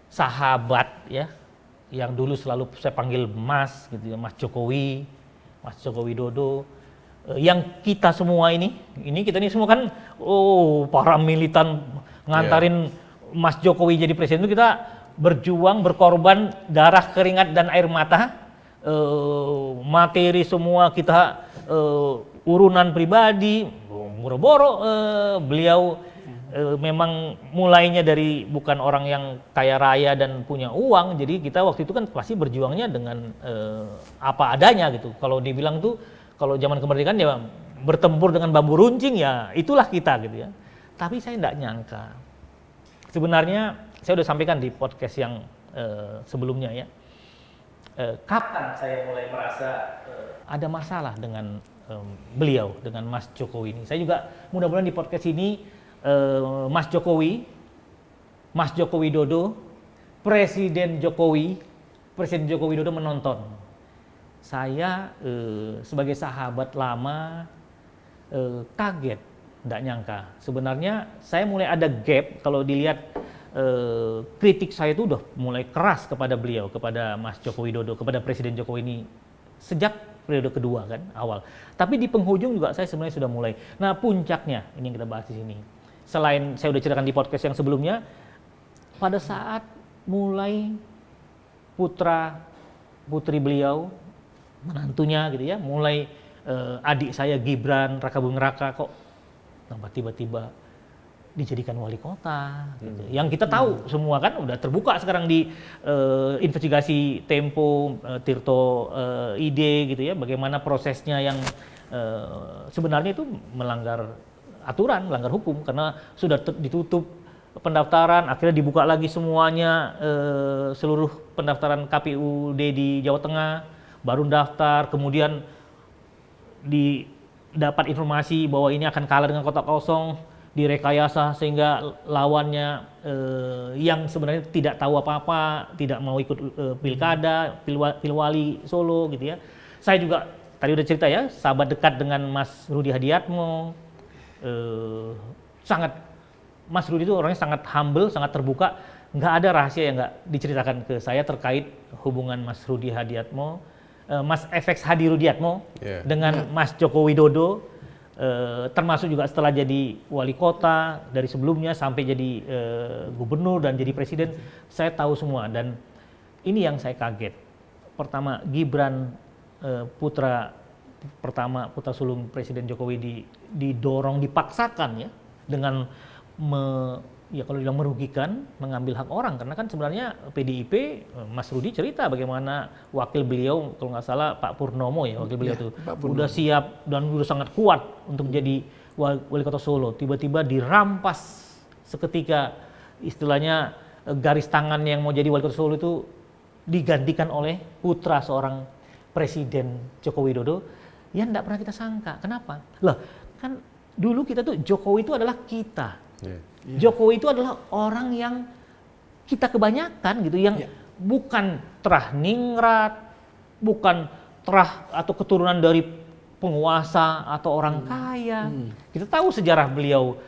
sahabat ya, yang dulu selalu saya panggil Mas gitu ya, Mas Jokowi, Mas Joko Widodo, yang kita semua ini kita ini semua kan para militan ngantarin Mas Jokowi jadi presiden itu kita berjuang, berkorban darah, keringat dan air mata, materi semua kita urunan pribadi, boro-boro beliau memang mulainya dari bukan orang yang kaya raya dan punya uang, jadi kita waktu itu kan pasti berjuangnya dengan apa adanya gitu. Kalau dibilang tuh, kalau zaman kemerdekaan ya bertempur dengan bambu runcing, ya itulah kita gitu ya. Tapi saya tidak nyangka, sebenarnya saya udah sampaikan di podcast yang sebelumnya ya, kapan saya mulai merasa ada masalah dengan beliau, dengan Mas Jokowi ini. Saya juga mudah-mudahan di podcast ini Mas Jokowi, Mas Joko Widodo, Presiden Joko Widodo menonton. Saya sebagai sahabat lama kaget, tidak nyangka. Sebenarnya saya mulai ada gap kalau dilihat kritik saya itu udah mulai keras kepada beliau, kepada Mas Joko Widodo, kepada Presiden Jokowi ini sejak periode kedua kan awal. Tapi di penghujung juga saya sebenarnya sudah mulai. Nah puncaknya ini yang kita bahas di sini. Selain saya udah ceritakan di podcast yang sebelumnya, pada saat mulai putri beliau, menantunya gitu ya, mulai adik saya Gibran Raka Buming Raka kok tiba-tiba dijadikan wali kota gitu. Yang kita tahu semua kan udah terbuka sekarang di investigasi Tempo, Tirto ID gitu ya, bagaimana prosesnya yang sebenarnya itu melanggar aturan, melanggar hukum karena sudah ditutup pendaftaran, akhirnya dibuka lagi semuanya, seluruh pendaftaran KPUD di Jawa Tengah, baru daftar, kemudian dapat informasi bahwa ini akan kalah dengan kotak kosong, direkayasa sehingga lawannya yang sebenarnya tidak tahu apa-apa, tidak mau ikut pilkada, pilwali Solo gitu ya. Saya juga tadi udah cerita ya, sahabat dekat dengan Mas Rudi Hadiatmo, Mas Rudi itu orangnya sangat humble, sangat terbuka, nggak ada rahasia yang nggak diceritakan ke saya terkait hubungan Mas Rudi Hadiatmo, Mas FX Hadi Rudiatmo dengan Mas Joko Widodo, termasuk juga setelah jadi wali kota dari sebelumnya sampai jadi gubernur dan jadi presiden, saya tahu semua. Dan ini yang saya kaget. Pertama, Gibran putra sulung Presiden Jokowi didorong, dipaksakan ya dengan ya kalau bilang merugikan, mengambil hak orang, karena kan sebenarnya PDIP, Mas Rudi cerita bagaimana wakil beliau, kalau nggak salah Pak Purnomo ya, wakil beliau tuh udah siap dan udah sangat kuat untuk jadi wali kota Solo, tiba-tiba dirampas seketika, istilahnya garis tangan yang mau jadi wali kota Solo itu digantikan oleh putra seorang Presiden Joko Widodo yang tidak pernah kita sangka. Kenapa? Loh, kan dulu kita tuh Jokowi itu adalah kita. Jokowi itu adalah orang yang kita kebanyakan gitu, yang bukan terah ningrat, bukan terah atau keturunan dari penguasa atau orang kaya. Kita tahu sejarah beliau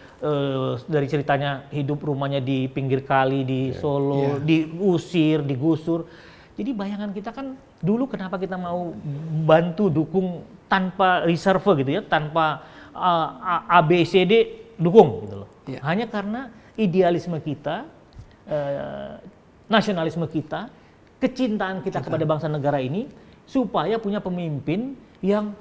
dari ceritanya hidup rumahnya di pinggir kali di Solo, diusir, digusur. Jadi bayangan kita kan dulu kenapa kita mau bantu, dukung tanpa reserve gitu ya, tanpa ABCD dukung gitu loh. Hanya karena idealisme kita, nasionalisme kita, kecintaan kita kepada bangsa negara ini, supaya punya pemimpin yang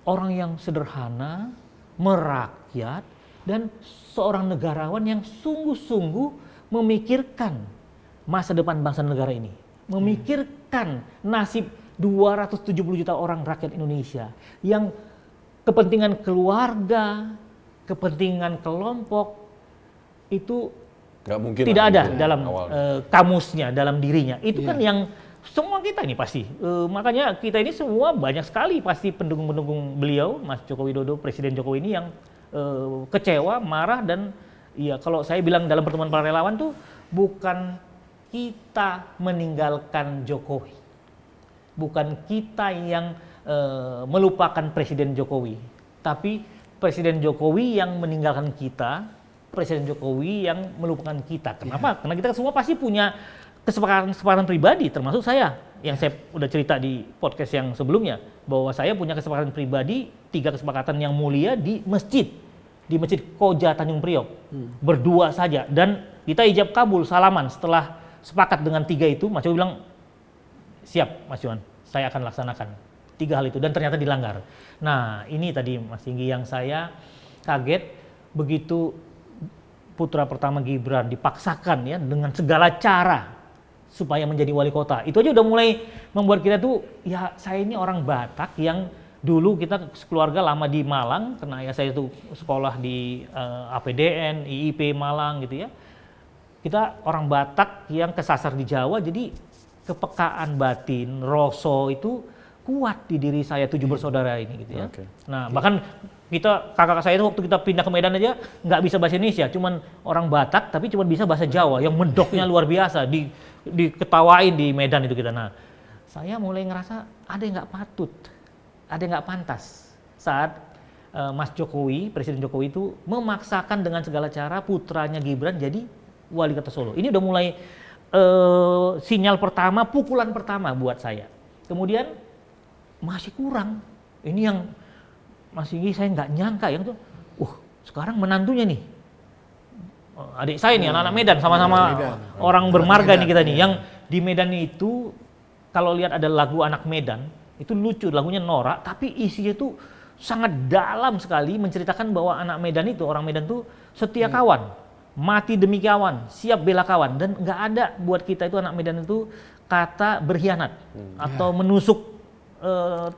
orang yang sederhana, merakyat, dan seorang negarawan yang sungguh-sungguh memikirkan masa depan bangsa negara ini, memikirkan nasib 270 juta orang rakyat Indonesia yang kepentingan keluarga, kepentingan kelompok itu nggak mungkin tidak ada gitu dalam kamusnya, dalam dirinya. Itu kan yang semua kita ini pasti. Makanya kita ini semua banyak sekali pasti pendukung-pendukung beliau, Mas Joko Widodo, Presiden Jokowi ini yang kecewa, marah, dan ya kalau saya bilang dalam pertemuan para relawan tuh bukan kita meninggalkan Jokowi, bukan kita yang melupakan Presiden Jokowi, tapi Presiden Jokowi yang meninggalkan kita, Presiden Jokowi yang melupakan kita. Kenapa? Karena kita semua pasti punya kesepakatan pribadi, termasuk saya yang saya udah cerita di podcast yang sebelumnya bahwa saya punya kesepakatan pribadi 3 kesepakatan yang mulia di masjid Koja Tanjung Priok berdua saja, dan kita ijab kabul salaman setelah sepakat dengan 3 itu. Mas Yohan bilang siap Mas Yohan, saya akan laksanakan 3 hal itu, dan ternyata dilanggar. Nah ini tadi Mas Inggi yang saya kaget begitu putra pertama Gibran dipaksakan ya dengan segala cara supaya menjadi wali kota. Itu aja udah mulai membuat kita tuh, ya saya ini orang Batak yang dulu kita keluarga lama di Malang, karena ayah saya itu sekolah di APDN, IIP Malang gitu ya. Kita orang Batak yang kesasar di Jawa, jadi kepekaan batin, rasa itu kuat di diri saya 7 bersaudara ini gitu ya. Okay. Nah bahkan kita kakak saya itu waktu kita pindah ke Medan aja nggak bisa bahasa Indonesia, cuman orang Batak tapi cuman bisa bahasa Jawa yang mendoknya luar biasa, diketawain di Medan itu kita. Nah saya mulai ngerasa ada yang nggak patut, ada yang nggak pantas saat Mas Jokowi, Presiden Jokowi itu memaksakan dengan segala cara putranya Gibran jadi wali kota Solo. Ini udah mulai sinyal pertama, pukulan pertama buat saya. Kemudian masih kurang, ini yang Mas Inggi saya nggak nyangka yang tuh, sekarang menantunya nih, adik saya nih anak-anak Medan, sama-sama orang bermarga nih kita nih, yang di Medan itu kalau lihat ada lagu anak Medan itu lucu, lagunya norak tapi isinya tuh sangat dalam sekali menceritakan bahwa anak Medan itu, orang Medan tuh setia kawan, mati demi kawan, siap bela kawan, dan nggak ada buat kita itu anak Medan itu kata berkhianat atau menusuk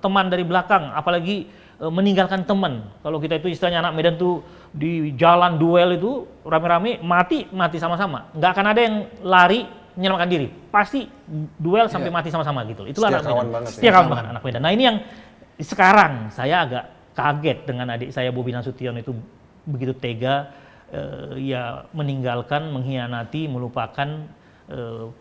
teman dari belakang, apalagi meninggalkan teman. Kalau kita itu istilahnya anak Medan tuh di jalan duel itu rame-rame mati sama-sama. Nggak akan ada yang lari menyelamatkan diri. Pasti duel sampai mati sama-sama gitu. Itulah anak Medan. Setia kawan banget anak Medan. Nah ini yang sekarang saya agak kaget dengan adik saya Bobi Nasution itu begitu tega ya meninggalkan, mengkhianati, melupakan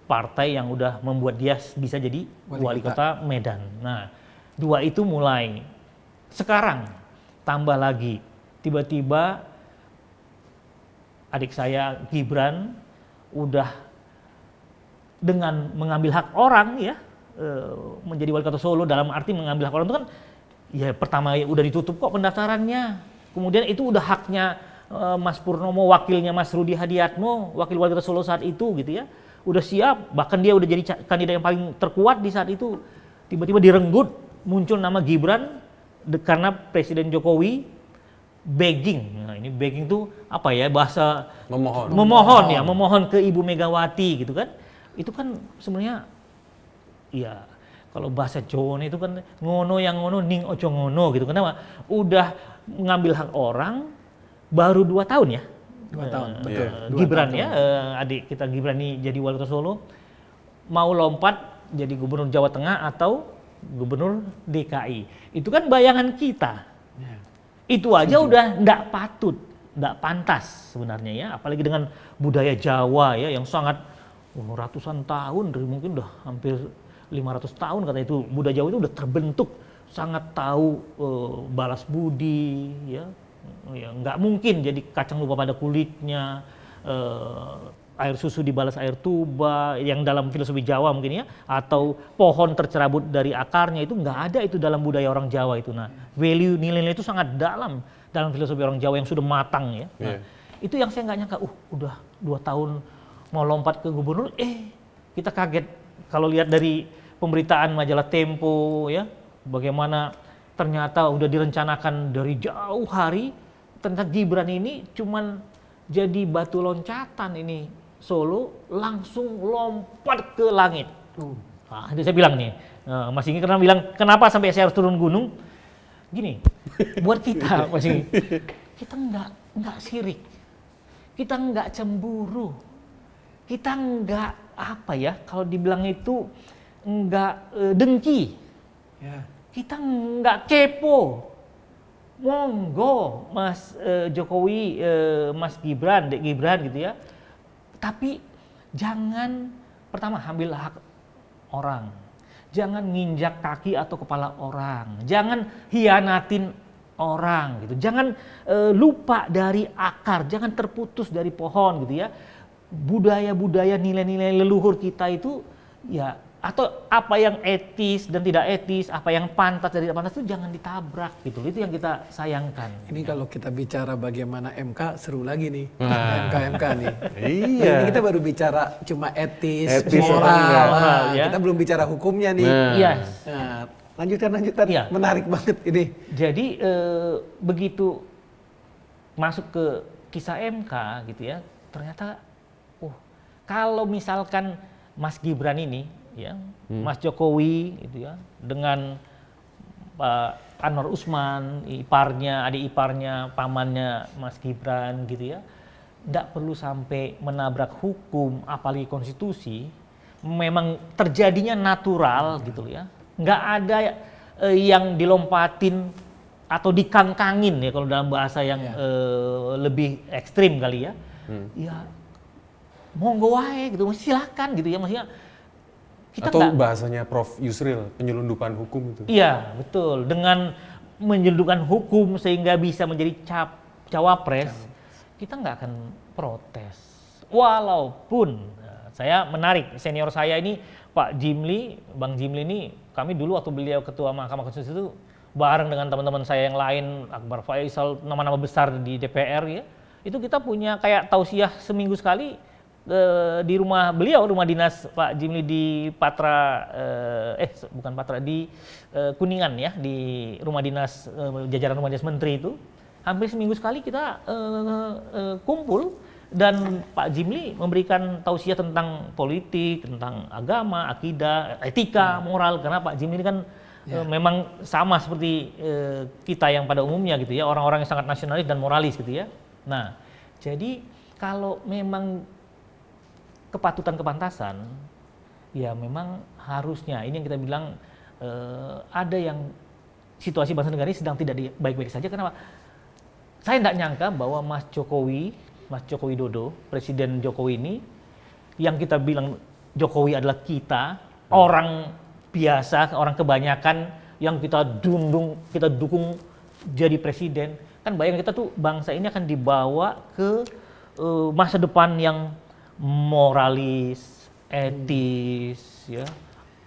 partai yang udah membuat dia bisa jadi wali kota Medan. Nah 2 itu mulai. Sekarang tambah lagi, tiba-tiba adik saya Gibran udah dengan mengambil hak orang ya, menjadi wali kota Solo, dalam arti mengambil hak orang itu kan, ya pertama ya udah ditutup kok pendaftarannya, kemudian itu udah haknya Mas Purnomo, wakilnya Mas Rudi Hadiatmo, wakil wali kota Solo saat itu gitu ya, udah siap, bahkan dia udah jadi kandidat yang paling terkuat di saat itu, tiba-tiba direnggut, muncul nama Gibran, karena Presiden Jokowi begging. Nah, ini begging tuh apa ya, bahasa memohon ke Ibu Megawati gitu kan. Itu kan sebenarnya ya kalau bahasa Jawa itu kan ngono yang ngono ning ojo ngono gitu. Kenapa? Udah ngambil hak orang baru 2 tahun ya. 2 tahun, betul. Gibran ya, adik kita Gibran ini jadi wali kota Solo, mau lompat jadi gubernur Jawa Tengah atau gubernur DKI. Itu kan bayangan kita. Itu aja udah nggak patut, nggak pantas sebenarnya ya. Apalagi dengan budaya Jawa ya yang sangat ratusan tahun, mungkin udah hampir 500 tahun katanya itu budaya Jawa itu udah terbentuk, sangat tahu balas budi ya. Ya nggak mungkin jadi kacang lupa pada kulitnya, air susu dibalas air tuba, yang dalam filosofi Jawa mungkin ya, atau pohon tercerabut dari akarnya, itu nggak ada itu dalam budaya orang Jawa itu. Nah, value nilai-nilai itu sangat dalam filosofi orang Jawa yang sudah matang ya. Nah, itu yang saya nggak nyangka, udah 2 tahun mau lompat ke gubernur, kita kaget kalau lihat dari pemberitaan majalah Tempo ya, bagaimana ternyata udah direncanakan dari jauh hari, ternyata Gibran ini cuman jadi batu loncatan ini. Solo langsung lompat ke langit. Nah, itu saya bilang nih, Mas Inggi karena bilang kenapa sampai saya harus turun gunung? Gini, buat kita Mas Inggi, kita nggak sirik, kita nggak cemburu, kita nggak apa ya, kalau dibilang itu nggak dengki, kita nggak kepo. Monggo Mas Jokowi, Mas Gibran, Dek Gibran gitu ya. Tapi jangan pertama ambil hak orang, jangan nginjak kaki atau kepala orang, jangan hianatin orang gitu, jangan lupa dari akar, jangan terputus dari pohon gitu ya. budaya-budaya, nilai-nilai leluhur kita itu ya, atau apa yang etis dan tidak etis, apa yang pantas dan tidak pantas itu jangan ditabrak gitu. Itu yang kita sayangkan. Ini kalau kita bicara bagaimana MK, seru lagi nih. Nah. MK nih. Iya. Ini kita baru bicara cuma etis Etis atau moral. enggak. Moral, ya. Kita belum bicara hukumnya nih. Nah. Iya. Nah, lanjutan. Iya. Menarik banget ini. Jadi begitu masuk ke kisah MK gitu ya, ternyata kalau misalkan Mas Gibran ini ya, Mas Jokowi gitu ya, dengan Pak Anwar Usman, iparnya, adik iparnya, pamannya Mas Gibran gitu ya, tidak perlu sampai menabrak hukum, apalagi konstitusi. Memang terjadinya natural gitu ya, nggak ada yang dilompatin atau dikangkangin ya kalau dalam bahasa yang lebih ekstrim kali ya. Ya monggo wae gitu, silakan gitu ya, maksudnya kita Atau bahasanya Prof. Yusril, penyelundupan hukum itu. Iya, betul. Dengan menyelundupkan hukum sehingga bisa menjadi cawapres, kita nggak akan protes. Walaupun saya menarik, senior saya ini Pak Jimli, Bang Jimli ini, kami dulu waktu beliau Ketua Mahkamah Konstitusi itu bareng dengan teman-teman saya yang lain, Akbar Faisal, nama-nama besar di DPR ya, itu kita punya kayak tausiah seminggu sekali di rumah beliau, rumah dinas Pak Jimli di Patra, bukan Patra, di Kuningan ya, di rumah dinas, jajaran rumah dinas menteri itu, hampir seminggu sekali kita kumpul dan Pak Jimli memberikan tausiah tentang politik, tentang agama, akidah, etika, moral, karena Pak Jimli ini kan memang sama seperti kita yang pada umumnya gitu ya, orang-orang yang sangat nasionalis dan moralis gitu ya. Nah, jadi kalau memang kepatutan kepantasan, ya memang harusnya ini yang kita bilang ada yang situasi bangsa negara ini sedang tidak baik-baik saja. Kenapa? Saya tidak nyangka bahwa Mas Jokowi Dodo, Presiden Jokowi ini, yang kita bilang Jokowi adalah kita, orang biasa, orang kebanyakan yang kita dukung jadi presiden. Kan bayang kita tuh bangsa ini akan dibawa ke masa depan yang moralis, etis,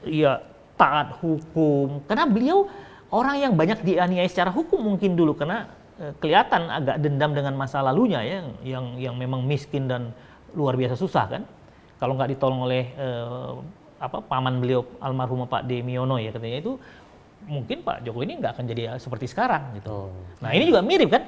ya taat hukum. Karena beliau orang yang banyak dianiaya secara hukum mungkin dulu, karena kelihatan agak dendam dengan masa lalunya ya, yang memang miskin dan luar biasa susah kan. Kalau nggak ditolong oleh paman beliau almarhum Pak Demiono ya katanya, itu mungkin Pak Jokowi ini nggak akan jadi seperti sekarang gitu. Nah ini juga mirip kan.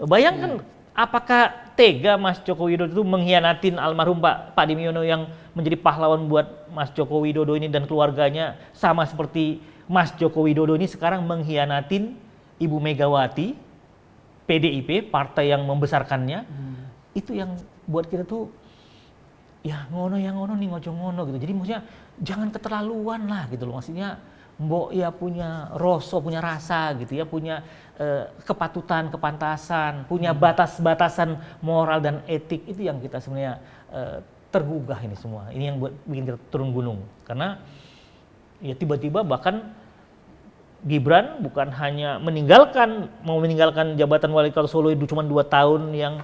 Bayangkan apakah tega Mas Joko Widodo itu mengkhianatin almarhum Pak Demiono yang menjadi pahlawan buat Mas Joko Widodo ini dan keluarganya, sama seperti Mas Joko Widodo ini sekarang mengkhianatin Ibu Megawati, PDIP, partai yang membesarkannya. Itu yang buat kita tuh ya ngono nih ngojo ngono gitu. Jadi maksudnya jangan keterlaluan lah gitu loh, maksudnya mbok ya punya rasa, punya rasa gitu ya, punya kepatutan, kepantasan, punya batas-batasan moral dan etik. Itu yang kita sebenarnya tergugah ini semua. Ini yang buat bikin kita turun gunung. Karena ya tiba-tiba bahkan Gibran bukan hanya mau meninggalkan jabatan wali kota Solo itu cuma 2 tahun, yang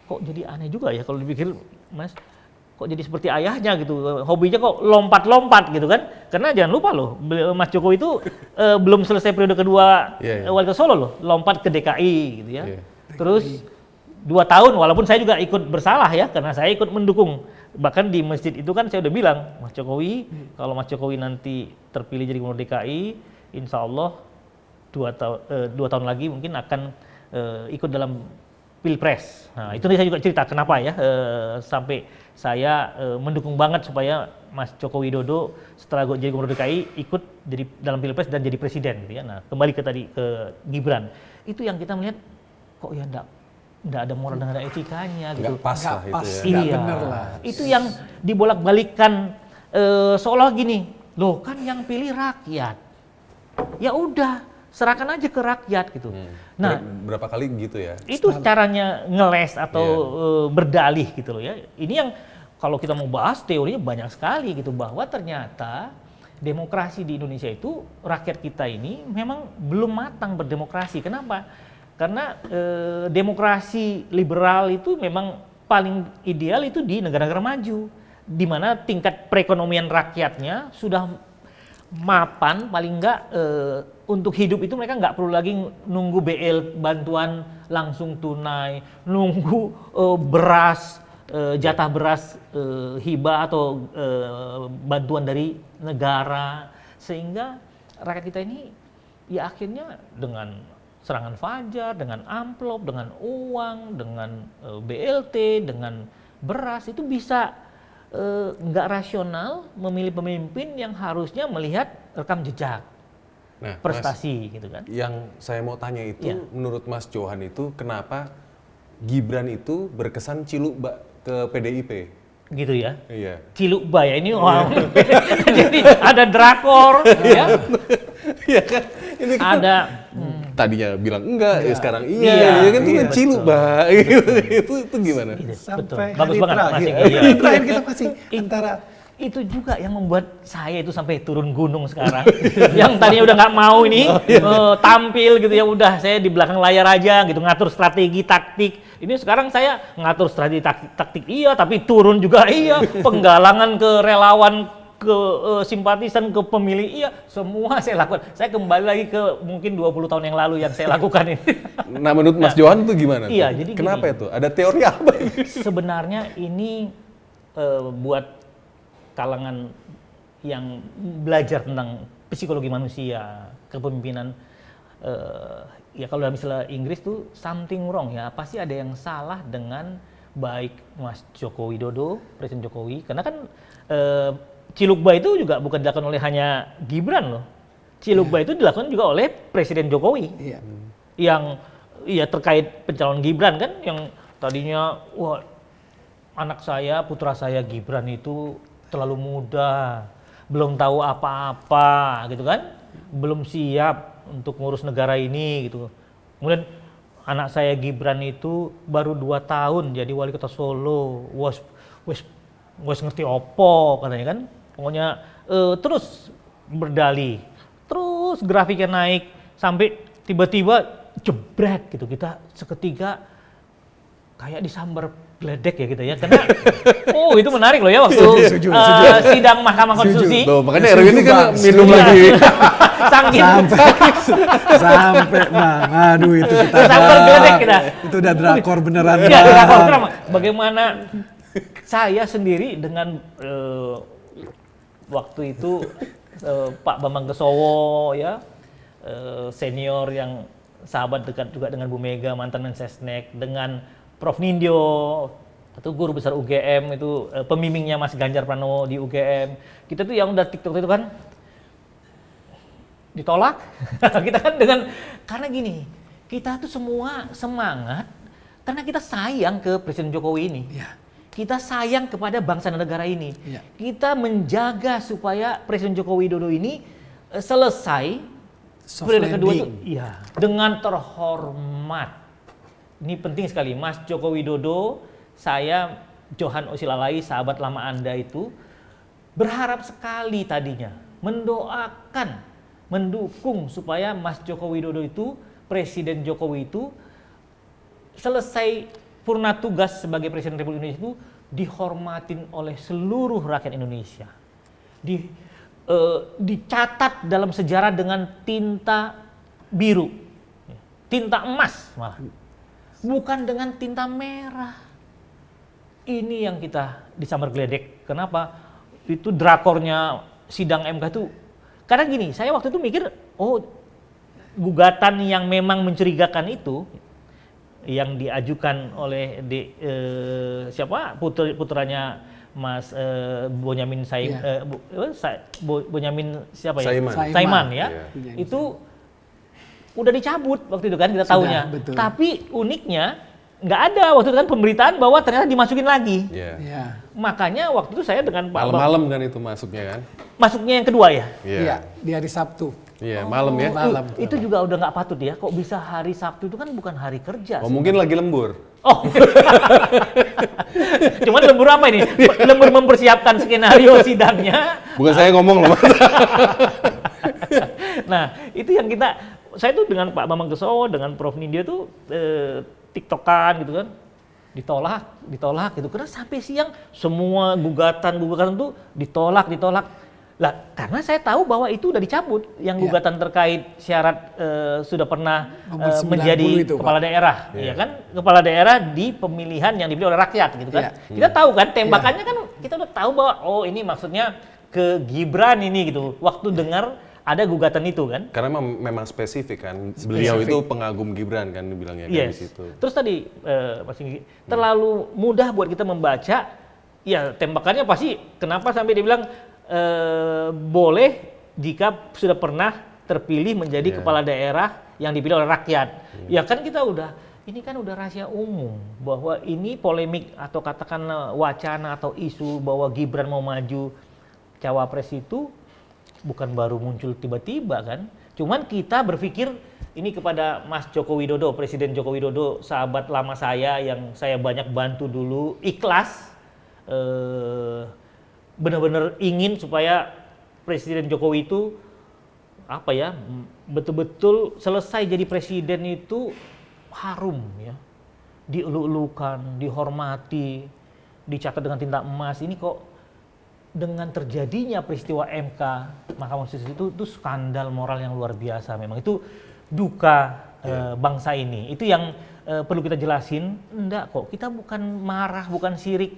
kok jadi aneh juga ya kalau dipikir Mas. Kok jadi seperti ayahnya gitu, hobinya kok lompat-lompat gitu kan. Karena jangan lupa loh, Mas Jokowi itu belum selesai periode kedua wali kota Solo loh, lompat ke DKI gitu ya. Terus 2 tahun, walaupun saya juga ikut bersalah ya, karena saya ikut mendukung. Bahkan di masjid itu kan saya udah bilang, Mas Jokowi, kalau Mas Jokowi nanti terpilih jadi gubernur DKI, insya Allah 2 tahun lagi mungkin akan ikut dalam Pilpres. Nah itu saya juga cerita kenapa ya sampai saya mendukung banget supaya Mas Joko Widodo setelah jadi gubernur DKI ikut jadi dalam Pilpres dan jadi presiden gitu ya. Nah kembali ke Gibran, itu yang kita melihat kok ya enggak ada moral dan ada etikanya gitu. Nggak pas lah itu ya. Iya, bener lah. itu yang dibolak-balikkan seolah gini, loh kan yang pilih rakyat. Ya udah, serahkan aja ke rakyat gitu. Nah, berapa kali gitu ya? itu caranya ngeles atau berdalih gitu loh ya. Ini yang kalau kita mau bahas teorinya banyak sekali gitu, bahwa ternyata demokrasi di Indonesia itu, rakyat kita ini memang belum matang berdemokrasi. Kenapa? Karena demokrasi liberal itu memang paling ideal itu di negara-negara maju, di mana tingkat perekonomian rakyatnya sudah mapan, paling enggak untuk hidup itu mereka nggak perlu lagi nunggu BL bantuan langsung tunai, nunggu beras, jatah beras hibah atau bantuan dari negara, sehingga rakyat kita ini ya akhirnya dengan serangan fajar, dengan amplop, dengan uang, dengan BLT, dengan beras itu bisa nggak rasional memilih pemimpin yang harusnya melihat rekam jejak, Nah, prestasi gitu kan. yang saya mau tanya itu, Iya. menurut Mas Johan itu kenapa Gibran itu berkesan ciluk ke PDIP? Gitu ya. Iya. Cilukba ya ini wow. Jadi ada drakor ya. Iya kan? Ini kan Ada tadinya bilang enggak, ya sekarang iya, Iya, ya kan itu iya, kan ciluk, Mbak. itu gimana? betul. Sampai Bagus hari banget terakhir. masing. Hari Iya. terakhir kita masih antara Itu juga yang membuat saya itu sampai turun gunung sekarang. Yang tadinya udah nggak mau ini tampil gitu ya, udah saya di belakang layar aja gitu, ngatur strategi taktik. Ini sekarang saya ngatur strategi taktik iya, tapi turun juga iya, penggalangan ke relawan, ke simpatisan, ke pemilih iya, semua saya lakukan. Saya kembali lagi ke mungkin 20 tahun yang lalu yang saya lakukan ini. Nah, menurut Mas Johan itu gimana? Iya, tuh? jadi kenapa gini. itu? Ada teori apa? Sebenarnya ini buat kalangan yang belajar tentang psikologi manusia, kepemimpinan, ya kalau dalam istilah Inggris tuh something wrong ya, pasti ada yang salah dengan baik Mas Joko Widodo, Presiden Jokowi, karena kan Cilukba itu juga bukan dilakukan oleh hanya Gibran loh, Cilukba itu dilakukan juga oleh Presiden Jokowi, iya. yang ya terkait pencalonan Gibran kan, yang tadinya wah anak saya, putra saya Gibran itu terlalu muda, belum tahu apa-apa gitu kan, belum siap untuk ngurus negara ini gitu. Kemudian anak saya Gibran itu baru 2 tahun jadi wali kota Solo, wes ngerti opo katanya kan, pokoknya terus berdalih, terus grafiknya naik sampai tiba-tiba jebret gitu, kita seketika kayak disambar geledek ya gitu ya, karena itu menarik loh ya waktu Setuju. sidang Mahkamah Konstitusi. Loh, makanya Erwin ini kan Bang. minum Iya. lagi. Saking sampai Bang, aduh itu kita Sambar geledek kita. itu udah drakor beneran. ya, Bang. drakor drama. Bagaimana saya sendiri dengan waktu itu Pak Bambang Kesowo ya, senior yang sahabat dekat juga dengan Bu Mega, mantan Mensesnek, dengan Prof Nindyo, itu guru besar UGM, itu pembimbingnya Mas Ganjar Pranowo di UGM. Kita tuh yang udah TikTok itu kan ditolak. Kita kan karena gini, kita tuh semua semangat karena kita sayang ke Presiden Jokowi ini. Iya. Kita sayang kepada bangsa dan negara ini. Iya. Kita menjaga supaya Presiden Joko Widodo ini selesai Soft periode kedua itu landing. iya, dengan terhormat. Ini penting sekali, Mas Joko Widodo, saya Johan Osilalai, sahabat lama Anda itu berharap sekali tadinya, mendoakan, mendukung supaya Mas Joko Widodo itu, Presiden Jokowi itu selesai purna tugas sebagai Presiden Republik Indonesia itu dihormatin oleh seluruh rakyat Indonesia. Dicatat dalam sejarah dengan tinta biru, tinta emas malah, bukan dengan tinta merah. Ini yang kita disambar geledek. Kenapa? Itu drakornya sidang MK itu. Karena gini, saya waktu itu mikir, gugatan yang memang mencurigakan itu, yang diajukan oleh siapa putranya Mas Bonyamin Bonyamin siapa ya? Saiman ya. Iya. Itu udah dicabut waktu itu kan kita Sudah, tahunya. betul. Tapi uniknya nggak ada waktu itu kan pemberitaan bahwa ternyata dimasukin lagi. Iya. Iya. Makanya waktu itu saya dengan Pak Malam-malam kan itu masuknya kan? masuknya yang kedua ya. Iya, di hari Sabtu. Iya, malam ya. Malam. Itu juga udah nggak patut ya. Kok bisa hari Sabtu itu kan bukan hari kerja. Oh, mungkin lagi lembur. Oh, cuman lembur apa ini? Lembur mempersiapkan skenario sidangnya. Bukan saya ngomong loh, Mas. Nah, itu yang saya tuh dengan Pak Bambang Kesowo, dengan Prof Nindyo tuh tiktokan gitu kan. ditolak gitu. Karena sampai siang semua gugatan itu ditolak. Lah, karena saya tahu bahwa itu udah dicabut yang gugatan terkait syarat sudah pernah Nomor 90 menjadi itu, kepala Pak. daerah, ya kan? Kepala daerah di pemilihan yang dipilih oleh rakyat gitu kan. Kita tahu kan tembakannya kan kita udah tahu bahwa oh ini maksudnya ke Gibran ini gitu. Waktu dengar ada gugatan itu kan. Karena memang spesifik kan. Beliau itu pengagum Gibran kan dibilangnya kan di situ. Terus tadi Mas Singgi, terlalu mudah buat kita membaca. Ya tembakannya pasti kenapa sampai dibilang boleh jika sudah pernah terpilih menjadi kepala daerah yang dipilih oleh rakyat. Ya kan kita ini kan udah rahasia umum bahwa ini polemik atau katakanlah wacana atau isu bahwa Gibran mau maju cawapres itu bukan baru muncul tiba-tiba kan. Cuman kita berpikir ini kepada Mas Joko Widodo, Presiden Joko Widodo, sahabat lama saya yang saya banyak bantu dulu, ikhlas benar-benar ingin supaya Presiden Jokowi itu betul-betul selesai jadi presiden itu harum ya, dielu-elukan, dihormati, dicatat dengan tinta emas. Ini kok dengan terjadinya peristiwa MK Mahkamah Konstitusi itu skandal moral yang luar biasa. Memang itu duka bangsa ini. Itu yang perlu kita jelasin. Enggak kok, kita bukan marah, bukan sirik.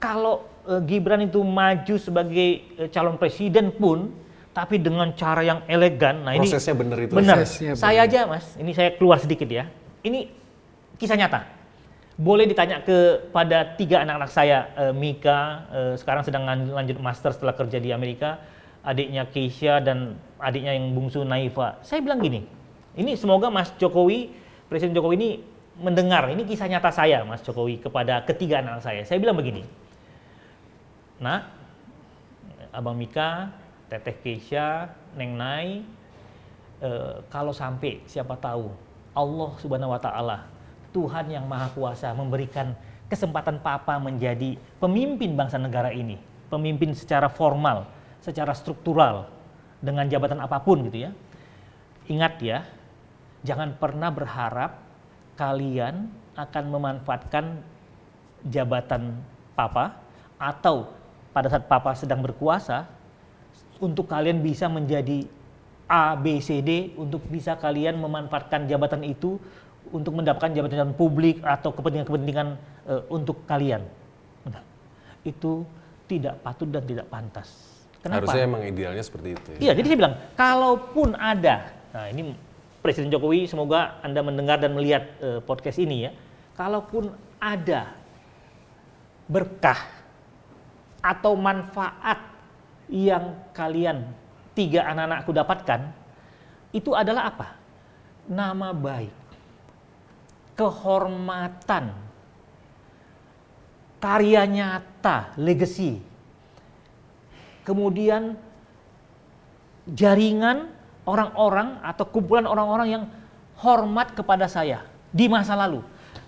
Kalau Gibran itu maju sebagai calon presiden pun, tapi dengan cara yang elegan. Nah prosesnya benar itu. Benar. Prosesnya Saya aja Mas, ini saya keluar sedikit ya. Ini kisah nyata. Boleh ditanya kepada 3 anak-anak saya, Mika sekarang sedang lanjut master setelah kerja di Amerika, adiknya Keisha dan adiknya yang bungsu Naifa. Saya bilang gini, ini semoga Mas Jokowi, Presiden Jokowi ini mendengar, ini kisah nyata saya Mas Jokowi kepada ketiga anak saya. Saya bilang begini, Nak, Abang Mika, Teteh Keisha, Neng Nai, kalau sampai siapa tahu Allah Subhanahu wa Ta'ala, Tuhan yang Maha Kuasa memberikan kesempatan Papa menjadi pemimpin bangsa negara ini, pemimpin secara formal, secara struktural, dengan jabatan apapun gitu ya. Ingat ya, jangan pernah berharap kalian akan memanfaatkan jabatan Papa atau pada saat Papa sedang berkuasa untuk kalian bisa menjadi A, B, C, D, untuk bisa kalian memanfaatkan jabatan itu untuk mendapatkan jabatan publik atau kepentingan-kepentingan untuk kalian. Nah, itu tidak patut dan tidak pantas. Kenapa? Harusnya emang idealnya seperti itu. Iya, jadi saya bilang, kalaupun ada, nah ini Presiden Jokowi semoga Anda mendengar dan melihat podcast ini ya, kalaupun ada berkah atau manfaat yang kalian 3 anak-anakku dapatkan, itu adalah apa? Nama baik, kehormatan, karya nyata, legacy, kemudian jaringan orang-orang atau kumpulan orang-orang yang hormat kepada saya di masa lalu.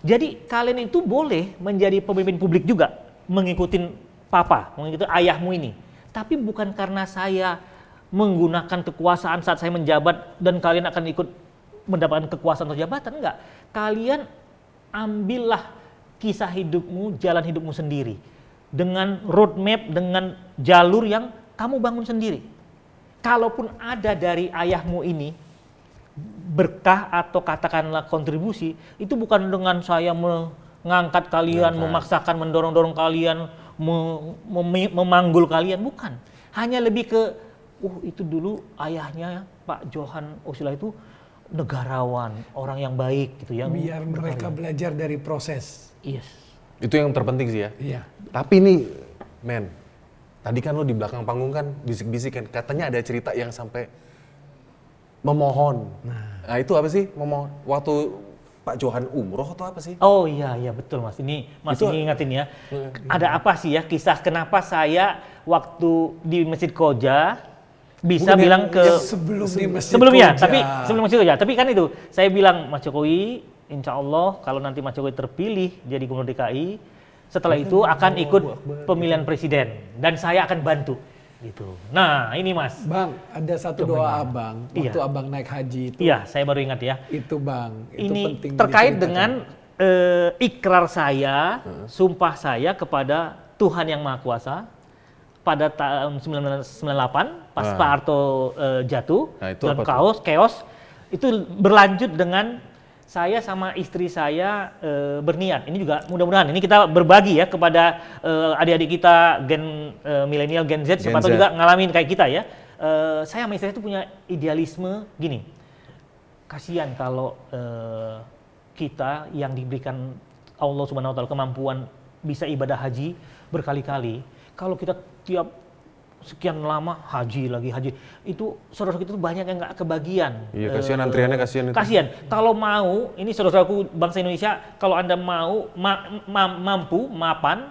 Jadi kalian itu boleh menjadi pemimpin publik juga, mengikuti Papa, mengikuti ayahmu ini. Tapi bukan karena saya menggunakan kekuasaan saat saya menjabat dan kalian akan ikut mendapatkan kekuasaan atau jabatan, enggak. Kalian ambillah kisah hidupmu, jalan hidupmu sendiri. Dengan roadmap, dengan jalur yang kamu bangun sendiri. Kalaupun ada dari ayahmu ini berkah atau katakanlah kontribusi, itu bukan dengan saya mengangkat kalian, memaksakan, mendorong-dorong kalian, memanggul kalian, bukan. Hanya lebih ke, itu dulu ayahnya Pak Johan Osila itu negarawan, orang yang baik gitu, yang biar mereka belajar dari proses. Yes. Itu yang terpenting sih ya. Iya. Tapi nih, men, tadi kan lo di belakang panggung kan bisik-bisik kan, katanya ada cerita yang sampai memohon. Nah itu apa sih memohon? Waktu Pak Johan umroh atau apa sih? Oh iya betul Mas, ini masih ngingetin ya. Ada apa sih ya kisah kenapa saya waktu di Masjid Koja bisa Bukan bilang ke sebelum di Masjid sebelumnya, Koja. tapi sebelum Masjid Koja, tapi kan itu saya bilang Mas Jokowi, insya Allah kalau nanti Mas Jokowi terpilih jadi Gubernur DKI, setelah itu akan ikut pemilihan presiden dan saya akan bantu gitu. Nah ini Mas. Bang, ada satu doa abang waktu abang naik haji itu. Iya, saya baru ingat ya. Itu bang, itu Ini penting terkait diceritakan. dengan ikrar saya, sumpah saya kepada Tuhan Yang Maha Kuasa pada tahun 1998 pas Pak Harto jatuh Nah, itu dalam apa chaos itu berlanjut dengan saya sama istri saya berniat. Ini juga mudah-mudahan ini kita berbagi ya kepada adik-adik kita gen milenial, Gen Z, siapa tahu juga ngalamin kayak kita ya. Saya sama istri itu punya idealisme gini. Kasihan kalau kita yang diberikan Allah Subhanahu wa taala kemampuan bisa ibadah haji berkali-kali. Kalau kita tiap sekian lama haji lagi haji, itu saudara kita tuh banyak yang nggak kebagian. Iya, kasihan antriannya, kasihan itu. Kasihan. Kalau mau, ini saudaraku bangsa Indonesia, kalau Anda mau mampu mapan,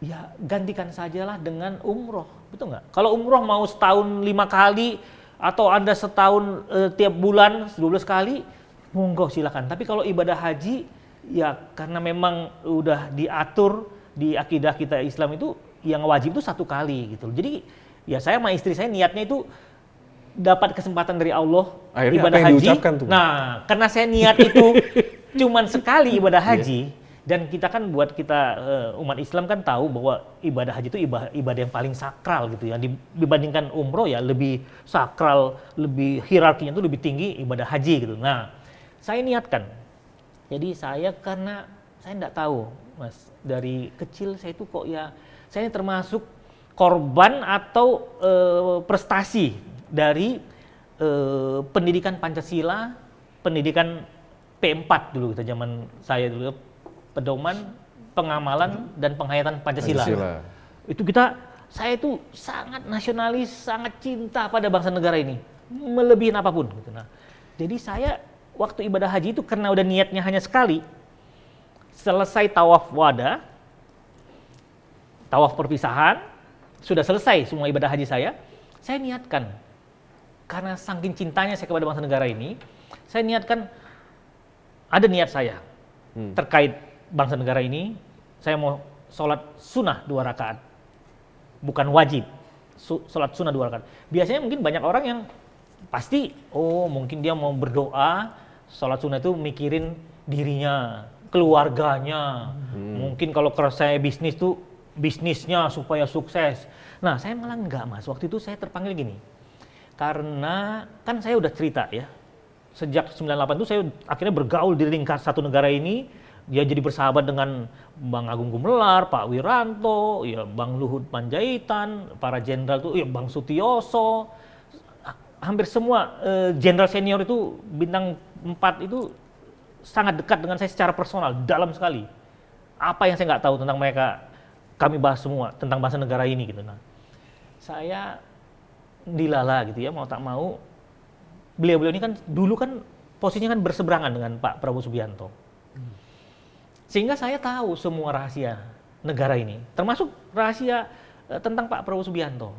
ya gantikan sajalah dengan umroh, betul nggak? Kalau umroh mau setahun 5 kali atau Anda setahun tiap bulan 12 kali, monggo silakan. Tapi kalau ibadah haji, ya karena memang udah diatur di akidah kita Islam itu yang wajib itu 1 kali gitu. Jadi ya saya sama istri saya niatnya itu dapat kesempatan dari Allah Akhirnya ibadah apa yang haji. diucapkan tuh? Nah, karena saya niat itu cuman sekali ibadah haji dan kita kan buat kita umat Islam kan tahu bahwa ibadah haji itu ibadah yang paling sakral gitu ya. Dibandingkan umroh ya lebih sakral, lebih hierarkinya itu lebih tinggi ibadah haji gitu. Nah, saya niatkan. Jadi saya karena saya enggak tahu, Mas, dari kecil saya itu kok ya saya termasuk korban atau prestasi dari pendidikan Pancasila, pendidikan P4 dulu kita zaman saya dulu, pedoman, pengamalan dan penghayatan Pancasila. Itu saya itu sangat nasionalis, sangat cinta pada bangsa negara ini, melebihi apapun gitu. Nah, jadi saya waktu ibadah haji itu karena udah niatnya hanya sekali, selesai tawaf wada, tawaf perpisahan, sudah selesai semua ibadah haji saya niatkan. Karena saking cintanya saya kepada bangsa negara ini, saya niatkan, ada niat saya terkait bangsa negara ini, saya mau sholat sunnah 2 rakaat, bukan wajib, sholat sunnah 2 rakaat. Biasanya mungkin banyak orang yang pasti, mungkin dia mau berdoa, sholat sunnah itu mikirin dirinya, keluarganya, mungkin kalau saya bisnis tuh, bisnisnya supaya sukses. Nah, saya malah enggak, Mas. Waktu itu saya terpanggil gini. Karena kan saya udah cerita ya. Sejak 98 itu saya akhirnya bergaul di lingkar satu negara ini. Dia jadi bersahabat dengan Bang Agung Gumelar, Pak Wiranto, ya Bang Luhut Panjaitan, para jenderal tuh, ya Bang Sutioso. Hampir semua jenderal senior itu bintang 4 itu sangat dekat dengan saya secara personal, dalam sekali. Apa yang saya nggak tahu tentang mereka, kami bahas semua tentang bangsa negara ini gitu. Nah, saya dilala gitu ya, mau tak mau. Beliau-beliau ini kan dulu kan posisinya kan berseberangan dengan Pak Prabowo Subianto. Sehingga saya tahu semua rahasia negara ini, termasuk rahasia tentang Pak Prabowo Subianto.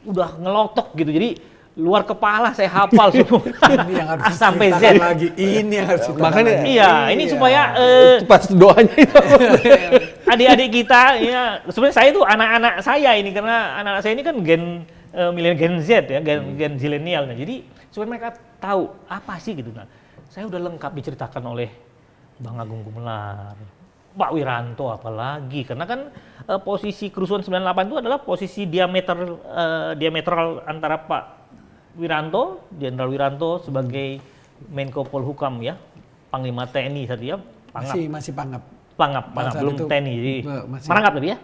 Udah ngelotok gitu, jadi luar kepala saya hafal semua. Ini yang harus sampai Z lagi. Ini yang harus Makanya iya, ini supaya pas doanya itu. adik-adik kita ya, sebenarnya saya itu anak-anak saya ini, karena anak-anak saya ini kan gen milenial, Gen Z ya, gen zilenial. Nah, jadi supaya mereka tahu apa sih gitu. Nah, saya udah lengkap diceritakan oleh Bang Agung Gumelar, Pak Wiranto apalagi, karena kan posisi kerusuhan 98 itu adalah posisi diametral antara Pak Wiranto, Jenderal Wiranto sebagai Menko Polhukam ya, Panglima TNI tadi ya, masih Pangap. Pangap, belum TNI. Jadi Marangap tadi ya.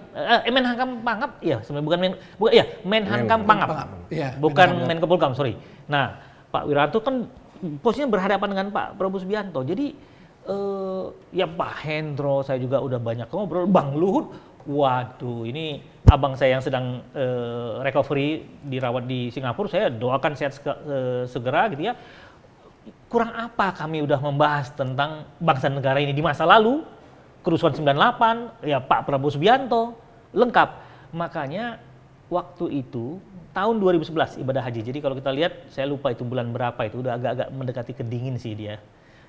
Menhankam Pangap, iya sebenarnya bukan ya, Menhankam Pangap. Iya, bukan Menko Polhukam, sorry. Nah, Pak Wiranto kan posisinya berhadapan dengan Pak Prabowo Subianto. Jadi ya Pak Hendro saya juga udah banyak ngobrol, Bang Luhut, waduh ini abang saya yang sedang recovery dirawat di Singapura, saya doakan sehat segera gitu ya. Kurang apa kami udah membahas tentang bangsa negara ini di masa lalu, kerusuhan 98, ya Pak Prabowo Subianto, lengkap. Makanya waktu itu tahun 2011 ibadah haji. Jadi kalau kita lihat, saya lupa itu bulan berapa, itu udah agak-agak mendekati kedingin sih dia.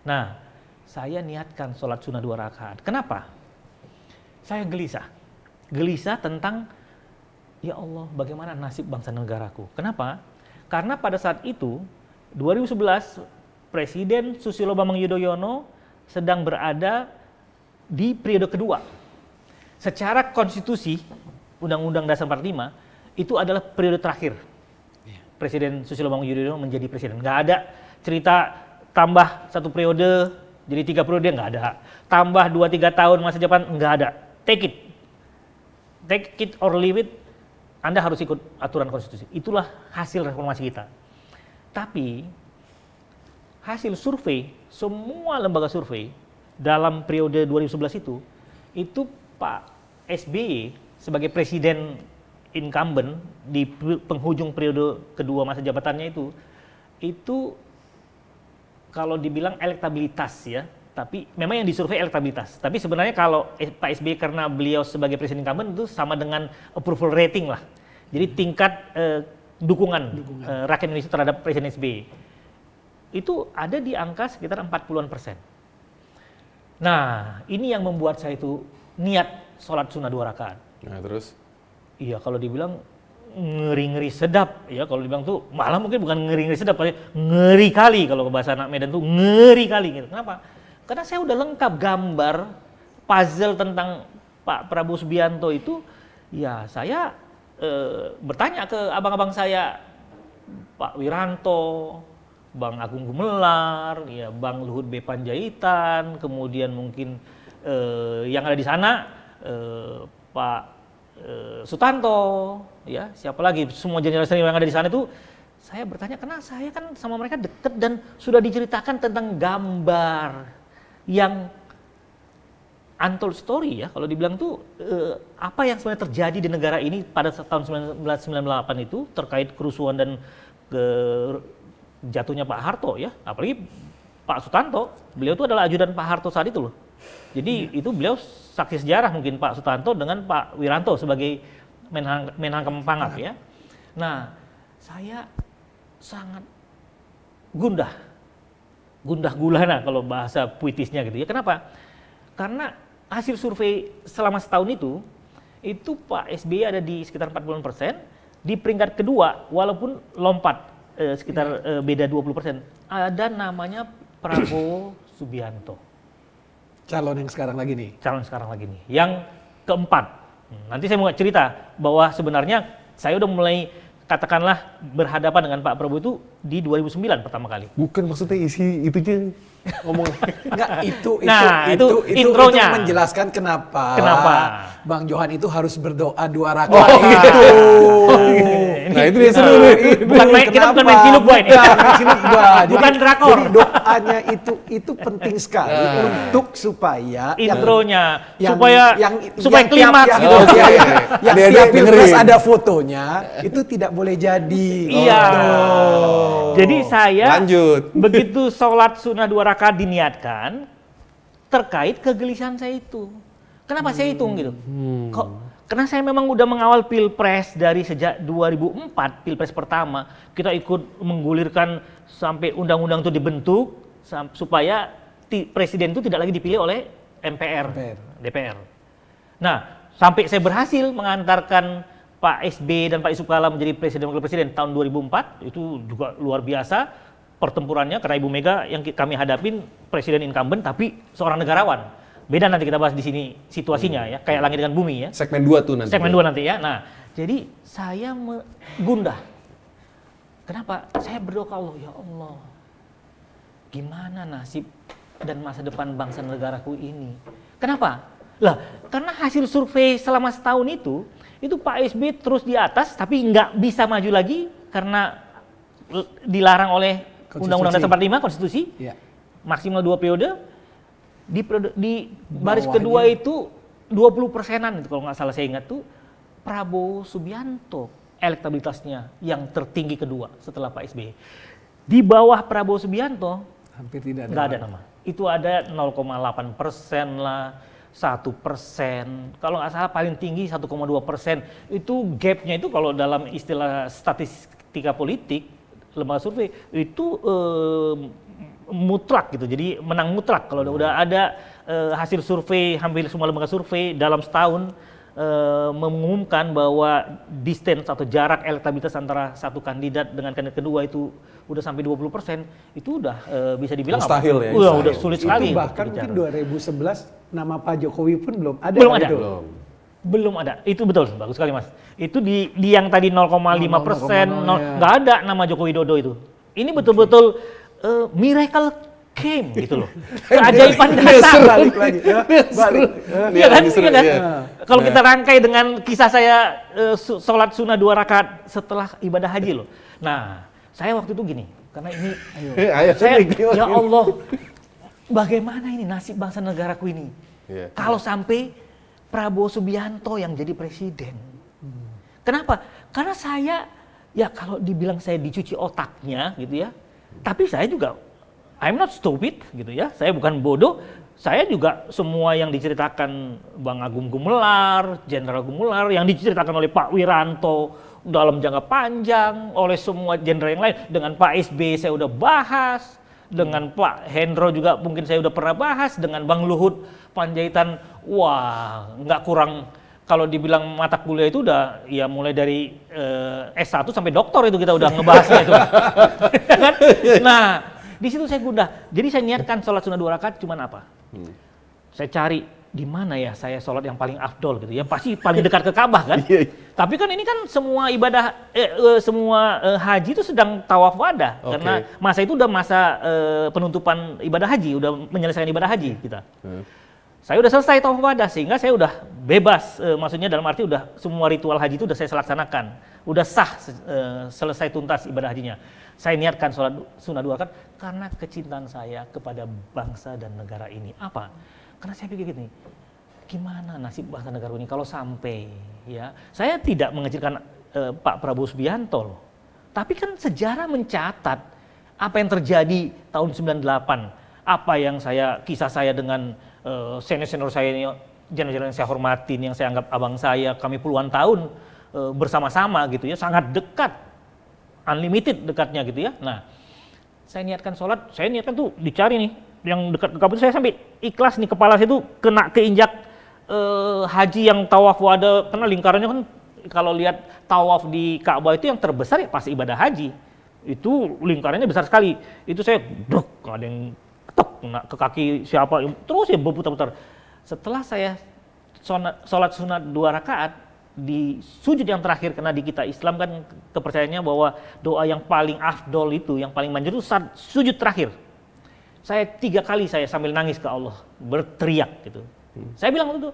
Nah, saya niatkan sholat sunnah 2 rakaat. Kenapa? Saya gelisah tentang, ya Allah, bagaimana nasib bangsa negaraku. Kenapa? Karena pada saat itu 2011 Presiden Susilo Bambang Yudhoyono sedang berada di periode kedua. Secara konstitusi, Undang-Undang Dasar 45, itu adalah periode terakhir. Presiden Susilo Bambang Yudhoyono menjadi presiden. Nggak ada cerita tambah 1 periode, jadi 3 periode, nggak ada. Tambah 2-3 tahun masa jabatan, nggak ada. Take it or leave it, Anda harus ikut aturan konstitusi. Itulah hasil reformasi kita. Tapi, hasil survei, semua lembaga survei, dalam periode 2011 itu Pak SBY sebagai presiden incumbent di penghujung periode kedua masa jabatannya itu kalau dibilang elektabilitas ya, tapi memang yang disurvei elektabilitas. Tapi sebenarnya kalau Pak SBY karena beliau sebagai presiden incumbent itu sama dengan approval rating lah. Jadi tingkat dukungan rakyat Indonesia terhadap Presiden SBY itu ada di angka sekitar 40-an%. Nah, ini yang membuat saya itu niat sholat sunnah 2 rakaat. Nah, terus? Iya, kalau dibilang ngeri-ngeri sedap, ya kalau dibilang tuh malah mungkin bukan ngeri-ngeri sedap, ngeri kali kalau ke bahasa anak Medan tuh ngeri kali gitu. Kenapa? Karena saya udah lengkap gambar puzzle tentang Pak Prabowo Subianto itu, ya saya bertanya ke abang-abang saya, Pak Wiranto, Bang Agung Gumelar, ya Bang Luhut B. Panjaitan, kemudian mungkin yang ada di sana Pak Sutanto, ya siapa lagi, semua jenderal senior yang ada di sana itu, saya bertanya karena saya kan sama mereka deket dan sudah diceritakan tentang gambar yang untold story ya, kalau dibilang tuh apa yang sebenarnya terjadi di negara ini pada tahun 1998 itu terkait kerusuhan dan jatuhnya Pak Harto ya, apalagi Pak Sutanto, beliau itu adalah ajudan Pak Harto saat itu loh. Jadi itu beliau saksi sejarah mungkin Pak Sutanto dengan Pak Wiranto sebagai Menhan Pangap ya. Nah, saya sangat gundah gulana kalau bahasa puitisnya gitu ya. Kenapa? Karena hasil survei selama setahun itu Pak SBY ada di sekitar 40%, di peringkat kedua walaupun lompat sekitar beda 20%, ada namanya Prabowo Subianto. Calon yang sekarang lagi nih. Yang keempat. Nanti saya mau cerita bahwa sebenarnya saya udah mulai katakanlah berhadapan dengan Pak Prabowo itu di 2009 pertama kali. Bukan maksudnya isi itunya ngomong. Enggak, itu intronya. itu menjelaskan kenapa Bang Johan itu harus berdoa 2 rakaat. Oh, gitu. Nah, itu dia seru nih. Kita bukan main film boy ini. Bukan drakor. Jadi doanya itu penting sekali untuk supaya intronya yang supaya klimaks tiap, gitu. Yang tiap pilpres ada fotonya itu tidak boleh jadi. Iya. Jadi saya lanjut. begitu sholat sunnah 2 rakaat diniatkan terkait kegelisahan saya itu. Kenapa saya hitung gitu? Karena saya memang udah mengawal pilpres dari sejak 2004, pilpres pertama. Kita ikut menggulirkan sampai undang-undang itu dibentuk supaya presiden itu tidak lagi dipilih oleh DPR. Nah, sampai saya berhasil mengantarkan Pak SBY dan Pak Yusuf Kala menjadi presiden wakil presiden tahun 2004, itu juga luar biasa pertempurannya karena Ibu Mega yang kami hadapin presiden incumbent tapi seorang negarawan. Beda nanti kita bahas di sini situasinya ya, kayak langit dengan bumi ya. Segmen 2 tuh nanti. Segmen 2 nanti ya. Nah, jadi saya gundah. Kenapa? Saya berdoa ke Allah, ya Allah, gimana nasib dan masa depan bangsa negaraku ini? Kenapa? Lah, karena hasil survei selama setahun itu Pak SBY terus di atas tapi nggak bisa maju lagi karena dilarang oleh Undang-Undang Dasar 45 konstitusi. Ya. Maksimal 2 periode. Di baris kedua itu 20%-an itu kalau nggak salah saya ingat tuh Prabowo Subianto elektabilitasnya yang tertinggi kedua setelah Pak SBY. Di bawah Prabowo Subianto hampir tidak nggak ada nama. Itu ada 0,8% lah, 1%. Kalau nggak salah paling tinggi 1,2%. Itu gapnya itu kalau dalam istilah statistika politik lembaga survei itu mutlak gitu, jadi menang mutlak kalau udah ada hasil survei hampir semua lembaga survei dalam setahun mengumumkan bahwa distance atau jarak elektabilitas antara satu kandidat dengan kandidat kedua itu udah sampai 20%, itu udah bisa dibilang Mustahil ya, udah mustahil. sulit sekali. Itu bahkan untuk mungkin bicara. 2011 nama Pak Jokowi pun belum ada. Belum kan ada. itu? Belum ada. Itu betul, bagus sekali Mas. Itu di yang tadi 0,5%, 0,0, ya. nggak ada nama Joko Widodo itu. Ini betul-betul miracle came gitu loh. Keajaiban datang. Balik lagi. Ya, balik. Iya kan? Justru, Iya kan? iya. Kalau kita rangkai dengan kisah saya sholat sunnah 2 rakaat setelah ibadah haji loh. Nah, saya waktu itu gini, karena ini Ayo, saya, gimana? ya Allah, bagaimana ini nasib bangsa negaraku ini? Iya. Kalau sampai Prabowo Subianto yang jadi presiden. Kenapa? Karena saya, ya kalau dibilang saya dicuci otaknya gitu ya, tapi saya juga, I'm not stupid gitu ya, saya bukan bodoh, saya juga semua yang diceritakan Bang Agung Gumelar, Jenderal Gumelar, yang diceritakan oleh Pak Wiranto dalam jangka panjang, oleh semua jenderal yang lain, dengan Pak SBY saya udah bahas, dengan Pak Hendro juga mungkin saya udah pernah bahas, dengan Bang Luhut Panjaitan, wah nggak kurang, kalau dibilang mata kuliah itu udah ya mulai dari S1 sampai doktor itu kita udah ngebahasnya itu. Kan? Nah, di situ saya gundah. Jadi saya niatkan sholat sunnah 2 rakaat cuman apa? Saya cari di mana ya saya sholat yang paling afdol gitu. Yang pasti paling dekat ke Ka'bah kan? Tapi kan ini kan semua ibadah, semua haji itu sedang tawaf wada. Oke. Karena masa itu udah masa penutupan ibadah haji, udah menyelesaikan ibadah haji kita. Saya udah selesai tawaf wada sehingga saya udah bebas, maksudnya dalam arti udah semua ritual haji itu udah saya laksanakan, udah sah, selesai tuntas ibadah hajinya. Saya niatkan sholat sunnah 2 rakaat karena kecintaan saya kepada bangsa dan negara ini. Apa? Karena saya pikir gini, gimana nasib bangsa negara ini kalau sampai ya, saya tidak mengecilkan Pak Prabowo Subianto loh, tapi kan sejarah mencatat apa yang terjadi tahun 98, apa yang kisah saya dengan senior-senior saya ini, jenderal yang saya hormatin, yang saya anggap abang saya, kami puluhan tahun bersama-sama gitu ya, sangat dekat, unlimited dekatnya gitu ya. Nah, saya niatkan sholat, saya niatkan tuh dicari nih, yang dekat ke Ka'bah, saya sampai ikhlas nih, kepala saya tuh kena keinjak haji yang tawaf wada, karena lingkarannya kan kalau lihat tawaf di Ka'bah itu yang terbesar ya pasti ibadah haji. Itu lingkarannya besar sekali. Itu saya duk, ada yang ketok kena ke kaki siapa, terus ya berputar-putar. Setelah saya sholat sunat 2 rakaat di sujud yang terakhir, karena di kita Islam kan kepercayaannya bahwa doa yang paling afdol itu, yang paling manjur itu sujud terakhir. Saya 3 kali saya sambil nangis ke Allah, berteriak gitu. Saya bilang itu,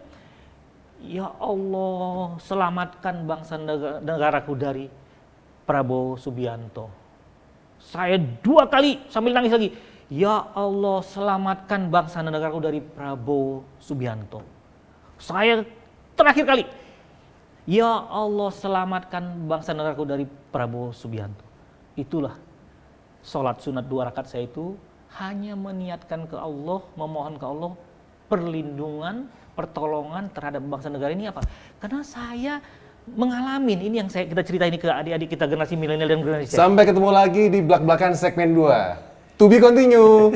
ya Allah, selamatkan bangsa negaraku dari Prabowo Subianto. Saya 2 kali sambil nangis lagi, ya Allah, selamatkan bangsa negaraku dari Prabowo Subianto. Saya terakhir kali, ya Allah, selamatkan bangsa negaraku dari Prabowo Subianto. Itulah sholat sunat 2 rakaat saya itu, hanya meniatkan ke Allah, memohon ke Allah perlindungan, pertolongan terhadap bangsa negara ini. Apa? Karena saya mengalami ini yang kita cerita ini ke adik-adik kita generasi milenial dan generasi Z. Sampai ketemu lagi di belak-belakan segmen 2. To be continue.